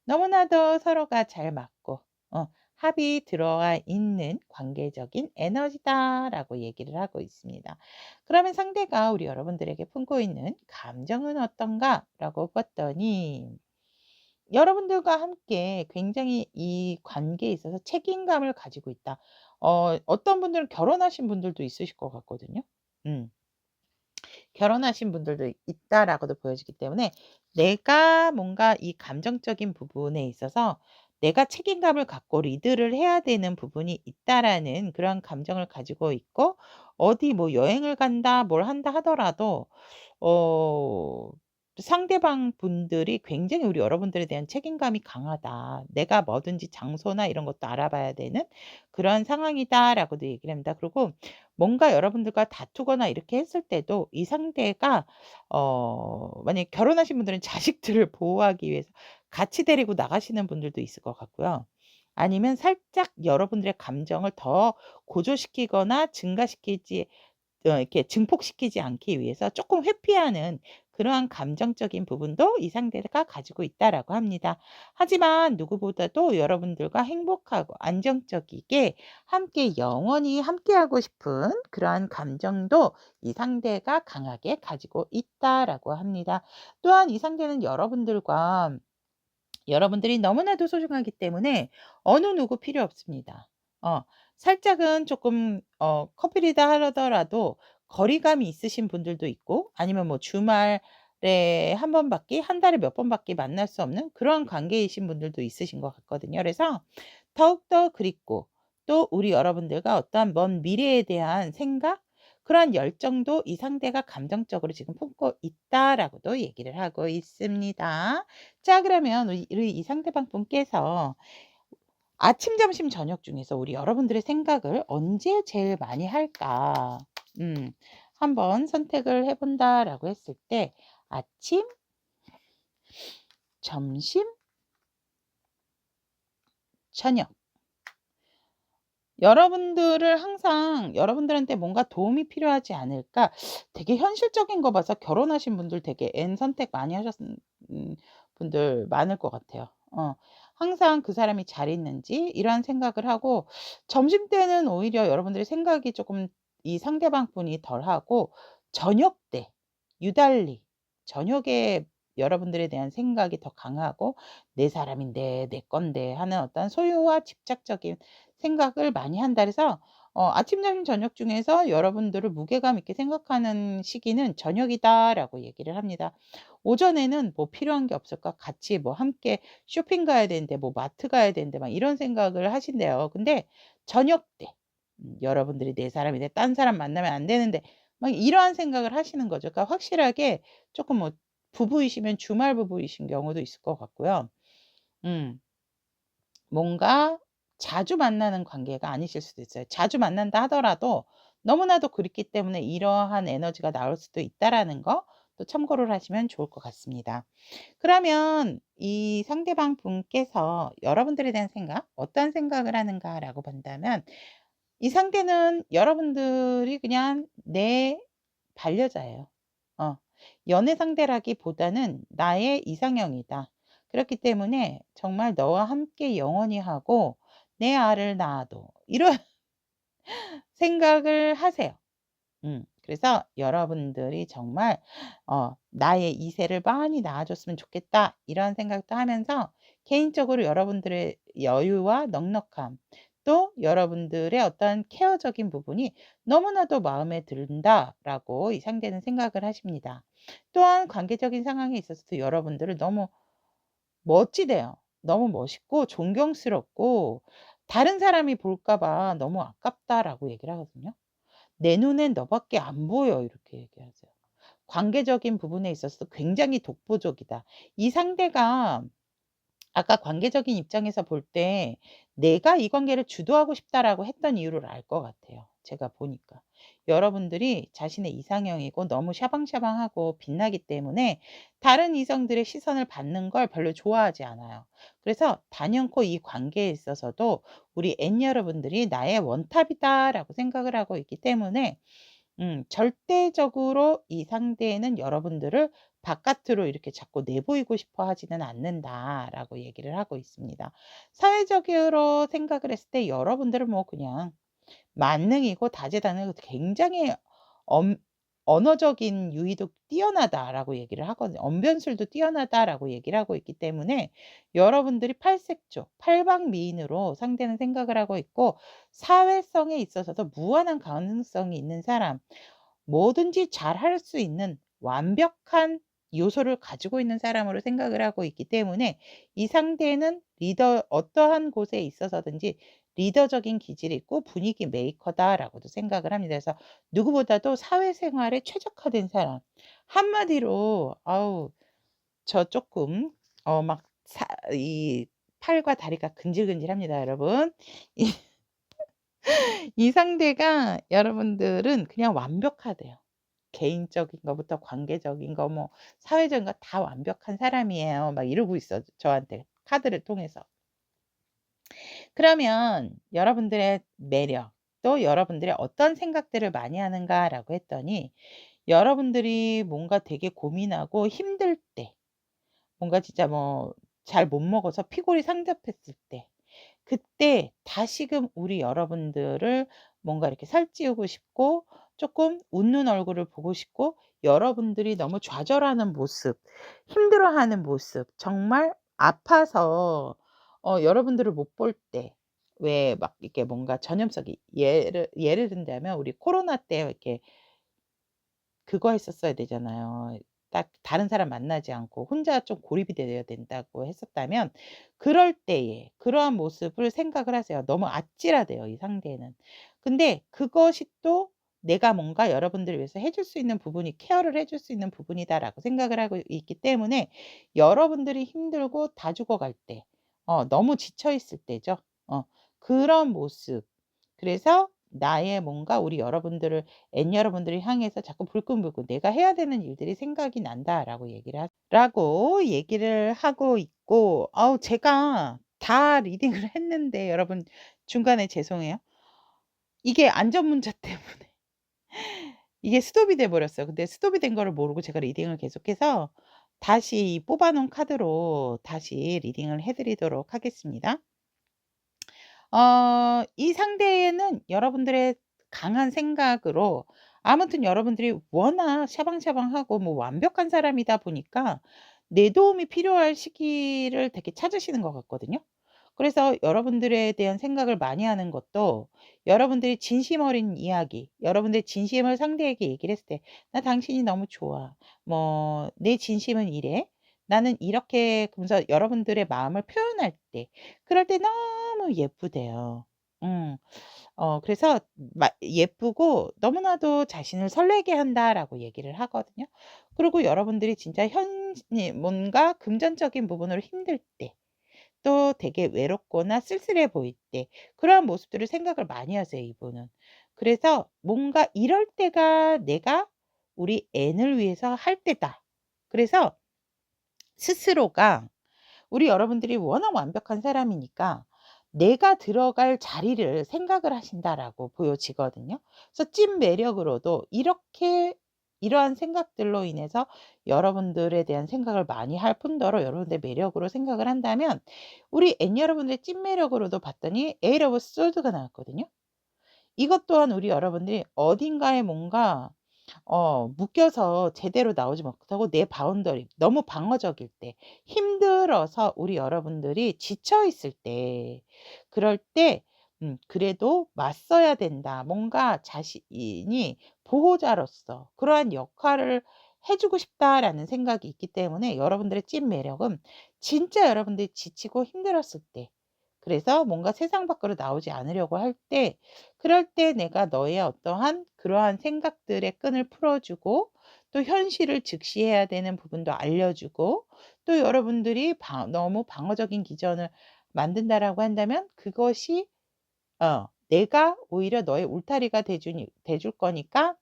너무나도 서로가 잘 맞고 합이 들어와 있는 관계적인 에너지다라고 얘기를 하고 있습니다. 그러면 상대가 우리 여러분들에게 품고 있는 감정은 어떤가라고 봤더니 여러분들과 함께 굉장히 이 관계에 있어서 책임감을 가지고 있다. 어떤 분들은 결혼하신 분들도 있으실 것 같거든요. 음. 결혼하신 분들도 있다라고도 보여지기 때문에 내가 뭔가 이 감정적인 부분에 있어서 내가 책임감을 갖고 리드를 해야 되는 부분이 있다라는 그런 감정을 가지고 있고 어디 뭐 여행을 간다 뭘 한다 하더라도 어 상대방 분들이 굉장히 우리 여러분들에 대한 책임감이 강하다. 내가 뭐든지 장소나 이런 것도 알아봐야 되는 그런 상황이다라고도 얘기를 합니다. 그리고 뭔가 여러분들과 다투거나 이렇게 했을 때도 이 상대가 만약에 결혼하신 분들은 자식들을 보호하기 위해서 같이 데리고 나가시는 분들도 있을 것 같고요. 아니면 살짝 여러분들의 감정을 더 고조시키거나 증가시키지 이렇게 증폭시키지 않기 위해서 조금 회피하는 그러한 감정적인 부분도 이 상대가 가지고 있다라고 합니다. 하지만 누구보다도 여러분들과 행복하고 안정적이게 함께 영원히 함께하고 싶은 그러한 감정도 이 상대가 강하게 가지고 있다라고 합니다. 또한 이 상대는 여러분들이 너무나도 소중하기 때문에 어느 누구 필요 없습니다. 살짝은 조금 커플이다 하더라도 거리감이 있으신 분들도 있고 아니면 뭐 주말에 한 번밖에 한 달에 몇 번밖에 만날 수 없는 그런 관계이신 분들도 있으신 것 같거든요. 그래서 더욱더 그립고 또 우리 여러분들과 어떠한 먼 미래에 대한 생각 그러한 열정도 이 상대가 감정적으로 지금 품고 있다라고도 얘기를 하고 있습니다. 자 그러면 우리 이 상대방 분께서 아침, 점심, 저녁 중에서 우리 여러분들의 생각을 언제 제일 많이 할까? 한번 선택을 해 본다라고 했을 때 아침, 점심, 저녁. 여러분들을 항상 여러분들한테 뭔가 도움이 필요하지 않을까? 되게 현실적인 거 봐서 결혼하신 분들 되게 N 선택 많이 하셨은 분들 많을 것 같아요. 항상 그 사람이 잘 있는지 이러한 생각을 하고 점심때는 오히려 여러분들의 생각이 조금 이 상대방 분이 덜하고 저녁때 유달리 저녁에 여러분들에 대한 생각이 더 강하고 '내 사람인데 내 건데.' 하는 어떤 소유와 집착적인 생각을 많이 한다 그래서 아침, 점심, 저녁 중에서 여러분들을 무게감 있게 생각하는 시기는 저녁이다라고 얘기를 합니다. 오전에는 뭐 필요한 게 없을까? 같이 뭐 함께 쇼핑 가야 되는데 뭐 마트 가야 되는데 막 이런 생각을 하신대요. 근데 저녁 때 여러분들이 내 사람인데 딴 사람 만나면 안 되는데 막 이러한 생각을 하시는 거죠. 그러니까 확실하게 조금 뭐 부부이시면 주말 부부이신 경우도 있을 것 같고요. 음. 뭔가 자주 만나는 관계가 아니실 수도 있어요. 자주 만난다 하더라도 너무나도 그립기 때문에 이러한 에너지가 나올 수도 있다라는 거 또 참고를 하시면 좋을 것 같습니다. 그러면 이 상대방 분께서 여러분들에 대한 생각, 어떤 생각을 하는가라고 본다면 이 상대는 여러분들이 그냥 내 반려자예요. 어. 연애 상대라기보다는 나의 이상형이다. 그렇기 때문에 정말 너와 함께 영원히 하고 내 알을 낳아도 이런 생각을 하세요. 그래서 여러분들이 정말 '나의 이세를 많이 낳아 줬으면 좋겠다.' 이런 생각도 하면서 개인적으로 여러분들의 여유와 넉넉함 또 여러분들의 어떤 케어적인 부분이 너무나도 마음에 든다라고 이 상대는 생각을 하십니다. 또한 관계적인 상황에 있어서도 여러분들을 너무 멋지대요. 너무 멋있고 존경스럽고 다른 사람이 볼까 봐 "너무 아깝다."라고 얘기를 하거든요. "내 눈엔 너밖에 안 보여." 이렇게 얘기하세요. 관계적인 부분에 있어서 굉장히 독보적이다. 이 상대가 아까 관계적인 입장에서 볼 때 '내가 이 관계를 주도하고 싶다.'라고 했던 이유를 알 것 같아요, 제가 보니까. 여러분들이 자신의 이상형이고 너무 샤방샤방하고 빛나기 때문에 다른 이성들의 시선을 받는 걸 별로 좋아하지 않아요. 그래서 단연코 이 관계에 있어서도 우리 N 여러분들이 '나의 원탑이다.'라고 생각을 하고 있기 때문에 절대적으로 이 상대는 여러분들을 바깥으로 이렇게 자꾸 내보이고 싶어 하지는 않는다라고 얘기를 하고 있습니다. 사회적으로 생각을 했을 때 여러분들은 뭐 그냥 만능이고 다재다능하고 굉장히 엄 언어적인 유희도 뛰어나다라고 얘기를 하거든요. 언변술도 뛰어나다라고 얘기를 하고 있기 때문에 여러분들이 팔색조, 팔방미인으로 상대는 생각을 하고 있고 사회성에 있어서도 무한한 가능성이 있는 사람, 뭐든지 잘할 수 있는 완벽한 요소를 가지고 있는 사람으로 생각을 하고 있기 때문에 이 상대는 어떠한 곳에 있어서든지 리더적인 기질이 있고 분위기 메이커다라고도 생각을 합니다. 그래서 누구보다도 사회생활에 최적화된 사람. 한마디로 아우 저 쪼끔 막 이 팔과 다리가 근질근질합니다 여러분. 이 이 상대가 여러분들은 그냥 완벽하대요. 개인적인 거부터 관계적인 거 뭐 사회적인 거 다 완벽한 사람이에요. 막 이러고 있어 저한테 카드를 통해서. 그러면 여러분들의 매력 또 여러분들이 어떤 생각들을 많이 하는가라고 했더니 여러분들이 뭔가 되게 고민하고 힘들 때 뭔가 진짜 뭐 잘 못 먹어서 피골이 상접했을 때 그때 다시금 우리 여러분들을 뭔가 이렇게 살찌우고 싶고 조금 웃는 얼굴을 보고 싶고 여러분들이 너무 좌절하는 모습, 힘들어하는 모습, 정말 아파서 여러분들을 못 볼 때 왜 막 이렇게 뭔가 전염성이 예를 든다면 우리 코로나 때 이렇게 그거 했었어야 되잖아요. 딱 다른 사람 만나지 않고 혼자 좀 고립이 되어야 된다고 했었다면 그럴 때에 그러한 모습을 생각을 하세요. 너무 아찔하대요, 이 상대는. 근데 그것이 또 내가 뭔가 여러분들을 위해서 해줄 수 있는 부분이 케어를 해줄 수 있는 부분이다라고 생각을 하고 있기 때문에 여러분들이 힘들고 다 죽어갈 때 너무 지쳐 있을 때죠. 그런 모습. 그래서 나의 뭔가 우리 여러분들을 N 여러분들을 향해서 자꾸 불끈불끈 '내가 해야 되는 일들이 생각이 난다.'라고 얘기를 하고 있고 제가 다 리딩을 했는데 여러분 중간에 죄송해요. 이게 안전 문자 때문에 이게 스톱이 돼 버렸어요. 근데 스톱이 된 거를 모르고 제가 리딩을 계속해서 다시 뽑아 놓은 카드로 다시 리딩을 해 드리도록 하겠습니다. 이 상대는 여러분들의 강한 생각으로 아무튼 여러분들이 워낙 샤방샤방하고 뭐 완벽한 사람이다 보니까 내 도움이 필요할 시기를 되게 찾으시는 것 같거든요. 그래서 여러분들에 대한 생각을 많이 하는 것도 여러분들이 진심 어린 이야기, 여러분들의 진심을 상대에게 얘기를 했을 때 "나 당신이 너무 좋아." 뭐 "내 진심은 이래." 나는 이렇게 그러면서 여러분들의 마음을 표현할 때 그럴 때 너무 예쁘대요. 음. 그래서 예쁘고 너무나도 자신을 설레게 한다라고 얘기를 하거든요. 그리고 여러분들이 진짜 뭔가 금전적인 부분으로 힘들 때 또 되게 외롭거나 쓸쓸해 보일 때 그러한 모습들을 생각을 많이 하세요, 이분은. 그래서 뭔가 '이럴 때가 내가 우리 N을 위해서 할 때다.' 그래서 스스로가 우리 여러분들이 워낙 완벽한 사람이니까 내가 들어갈 자리를 생각을 하신다라고 보여지거든요. 그래서 찐 매력으로도 이러한 생각들로 인해서 여러분들에 대한 생각을 많이 할 뿐더러 여러분들의 매력으로 생각을 한다면 우리 N 여러분들의 찐 매력으로도 봤더니 에이트 오브 소드가 나왔거든요. 이것 또한 우리 여러분들이 어딘가에 뭔가 묶여서 제대로 나오지 못하고 내 바운더리 너무 방어적일 때 힘들어서 우리 여러분들이 지쳐 있을 때 그럴 때 그래도 맞서야 된다. 뭔가 자신이 보호자로서 그러한 역할을 해 주고 싶다라는 생각이 있기 때문에 여러분들의 찐 매력은 진짜 여러분들이 지치고 힘들었을 때 그래서 뭔가 세상 밖으로 나오지 않으려고 할 때 그럴 때 내가 너의 어떠한 그러한 생각들의 끈을 풀어 주고 또 현실을 직시해야 되는 부분도 알려 주고 또 여러분들이 너무 방어적인 기전을 만든다라고 한다면 그것이 내가 오히려 너의 울타리가 돼줄 거니까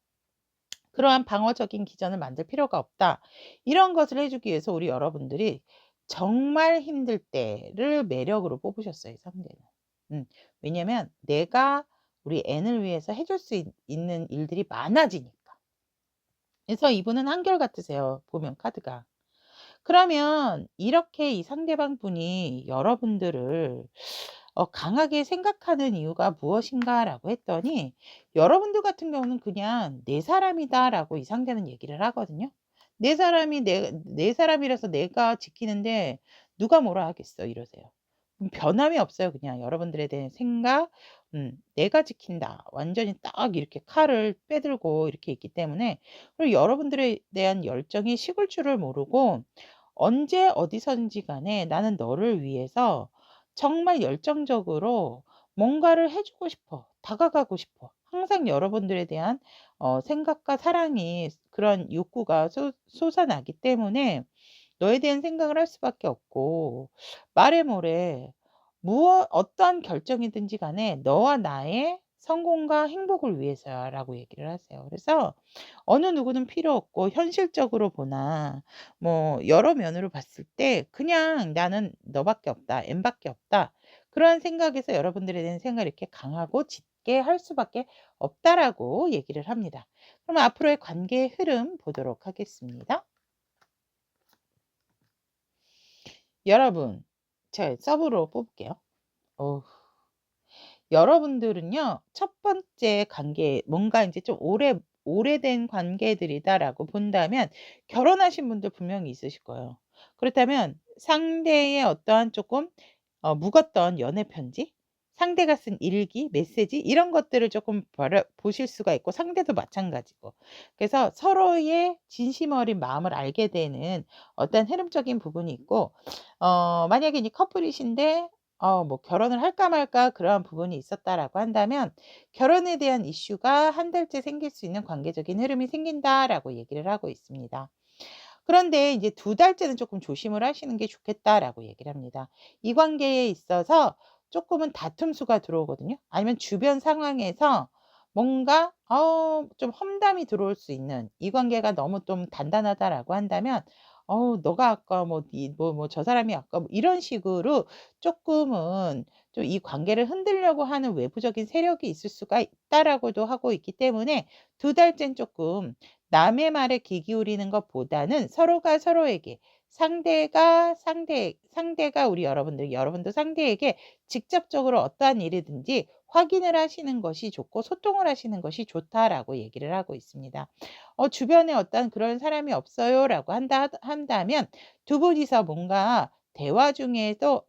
그러한 방어적인 기전을 만들 필요가 없다. 이런 것을 해 주기 위해서 우리 여러분들이 정말 힘들 때를 매력으로 뽑으셨어요, 상대는. 음. 왜냐면 내가 우리 N을 위해서 해줄 수 있는 일들이 많아지니까. 그래서 이분은 한결같으세요, 보면 카드가. 그러면 이렇게 이 상대방 분이 여러분들을 강하게 생각하는 이유가 무엇인가라고 했더니 여러분들 같은 경우는 그냥 "내 사람이다."라고 이 상대는 얘기를 하거든요. 내 사람이라서 내가 지키는데 누가 뭐라 하겠어." 이러세요. 변함이 없어요. 그냥 여러분들에 대한 생각, '내가 지킨다.' 완전히 딱 이렇게 칼을 빼들고 이렇게 있기 때문에, 그리고 여러분들에 대한 열정이 식을 줄을 모르고 언제 어디서든지 간에 나는 너를 위해서 정말 열정적으로 뭔가를 해 주고 싶어. 다가가고 싶어. 항상 여러분들에 대한 생각과 사랑이, 그런 욕구가 솟아나기 때문에 너에 대한 생각을 할 수밖에 없고, 말해 뭐래 어떠한 결정이든지 간에 "너와 나의 성공과 행복을 위해서야."라고 얘기를 하세요. 그래서 어느 누구는 필요 없고, 현실적으로 보나 뭐 여러 면으로 봤을 때 그냥 '나는 너밖에 없다. N밖에 없다.' 그런 생각에서 여러분들에 대한 생각을 이렇게 강하고 짙게 할 수밖에 없다라고 얘기를 합니다. 그럼 앞으로의 관계의 흐름 보도록 하겠습니다. 여러분, 제가 서브로 뽑을게요. 어우. 여러분들은요, 첫 번째 관계, 뭔가 인제 좀 오래된 관계들이다라고 본다면 결혼하신 분들 분명히 있으실 거예요. 그렇다면 상대의 어떠한 쪼끔 묵었던 연애 편지, 상대가 쓴 일기, 메시지, 이런 것들을 쪼끔 보실 수가 있고, 상대도 마찬가지고. 그래서 서로의 진심 어린 마음을 알게 되는 어떤 흐름적인 부분이 있고, 만약에 이제 커플이신데 뭐 결혼을 할까 말까 그러한 부분이 있었다라고 한다면 결혼에 대한 이슈가 한 달째 생길 수 있는 관계적인 흐름이 생긴다라고 얘기를 하고 있습니다. 그런데 이제 두 달째는 조금 조심을 하시는 게 좋겠다라고 얘기를 합니다. 이 관계에 있어서 쪼끔은 다툼수가 들어오거든요. 아니면 주변 상황에서 뭔가 좀 험담이 들어올 수 있는, 이 관계가 너무 좀 단단하다라고 한다면 너가 아까 뭐 저 사람이 아까 뭐 이런 식으로 쪼끔은 좀 이 관계를 흔들려고 하는 외부적인 세력이 있을 수가 있다라고도 하고 있기 때문에, 두 달째는 쪼끔 남의 말에 귀 기울이는 것보다는 서로가 서로에게, 상대가 우리 여러분들, 여러분도 상대에게 직접적으로 어떠한 일이든지 확인을 하시는 것이 좋고 소통을 하시는 것이 좋다라고 얘기를 하고 있습니다. 주변에 어떤 그런 사람이 없어요라고 한다면 두 분이서 뭔가 대화 중에서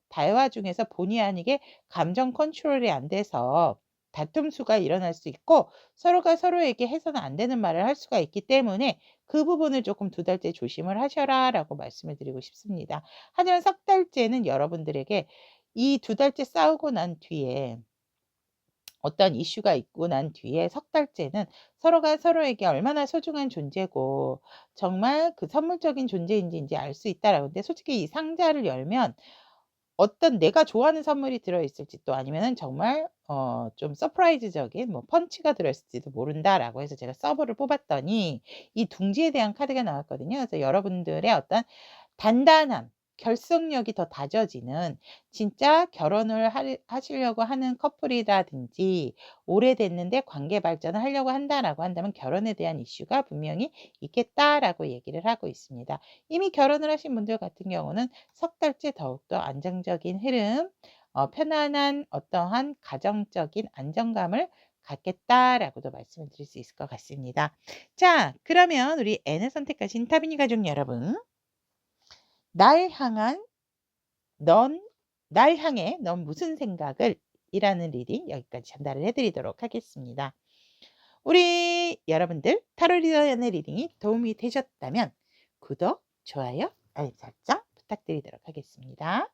본의 아니게 감정 컨트롤이 안 돼서 다툼수가 일어날 수 있고, 서로가 서로에게 해서는 안 되는 말을 할 수가 있기 때문에 그 부분을 조금 두 달째 조심을 하셔라라고 말씀을 드리고 싶습니다. 하지만 석 달째는 여러분들에게 이 두 달째 싸우고 난 뒤에, 어떤 이슈가 있고 난 뒤에 석 달째는 서로가 서로에게 얼마나 소중한 존재고 정말 그 선물적인 존재인지 인제 알 수 있다라고. 근데 솔직히 이 상자를 열면 어떤 내가 좋아하는 선물이 들어있을지, 또 아니면은 정말 좀 서프라이즈적인 뭐 펀치가 들어있을지도 모른다라고 해서 제가 서브를 뽑았더니 이 둥지에 대한 카드가 나왔거든요. 그래서 여러분들의 어떤 단단함, 결속력이 더 다져지는, 진짜 결혼을 하시려고 하는 커플이라든지 오래됐는데 관계 발전을 하려고 한다라고 한다면 결혼에 대한 이슈가 분명히 있겠다라고 얘기를 하고 있습니다. 이미 결혼을 하신 분들 같은 경우는 석 달째 더욱더 안정적인 흐름, 편안한 어떠한 가정적인 안정감을 갖겠다라고도 말씀을 드릴 수 있을 것 같습니다. 자, 그러면 우리 N을 선택하신 타비니 가족 여러분, 날 향한 넌 날 향해 넌 무슨 생각을, 이라는 리딩 여기까지 전달을 해 드리도록 하겠습니다. 우리 여러분들 타로 리더연의 리딩이 도움이 되셨다면 구독, 좋아요, 알림 설정 부탁드리도록 하겠습니다.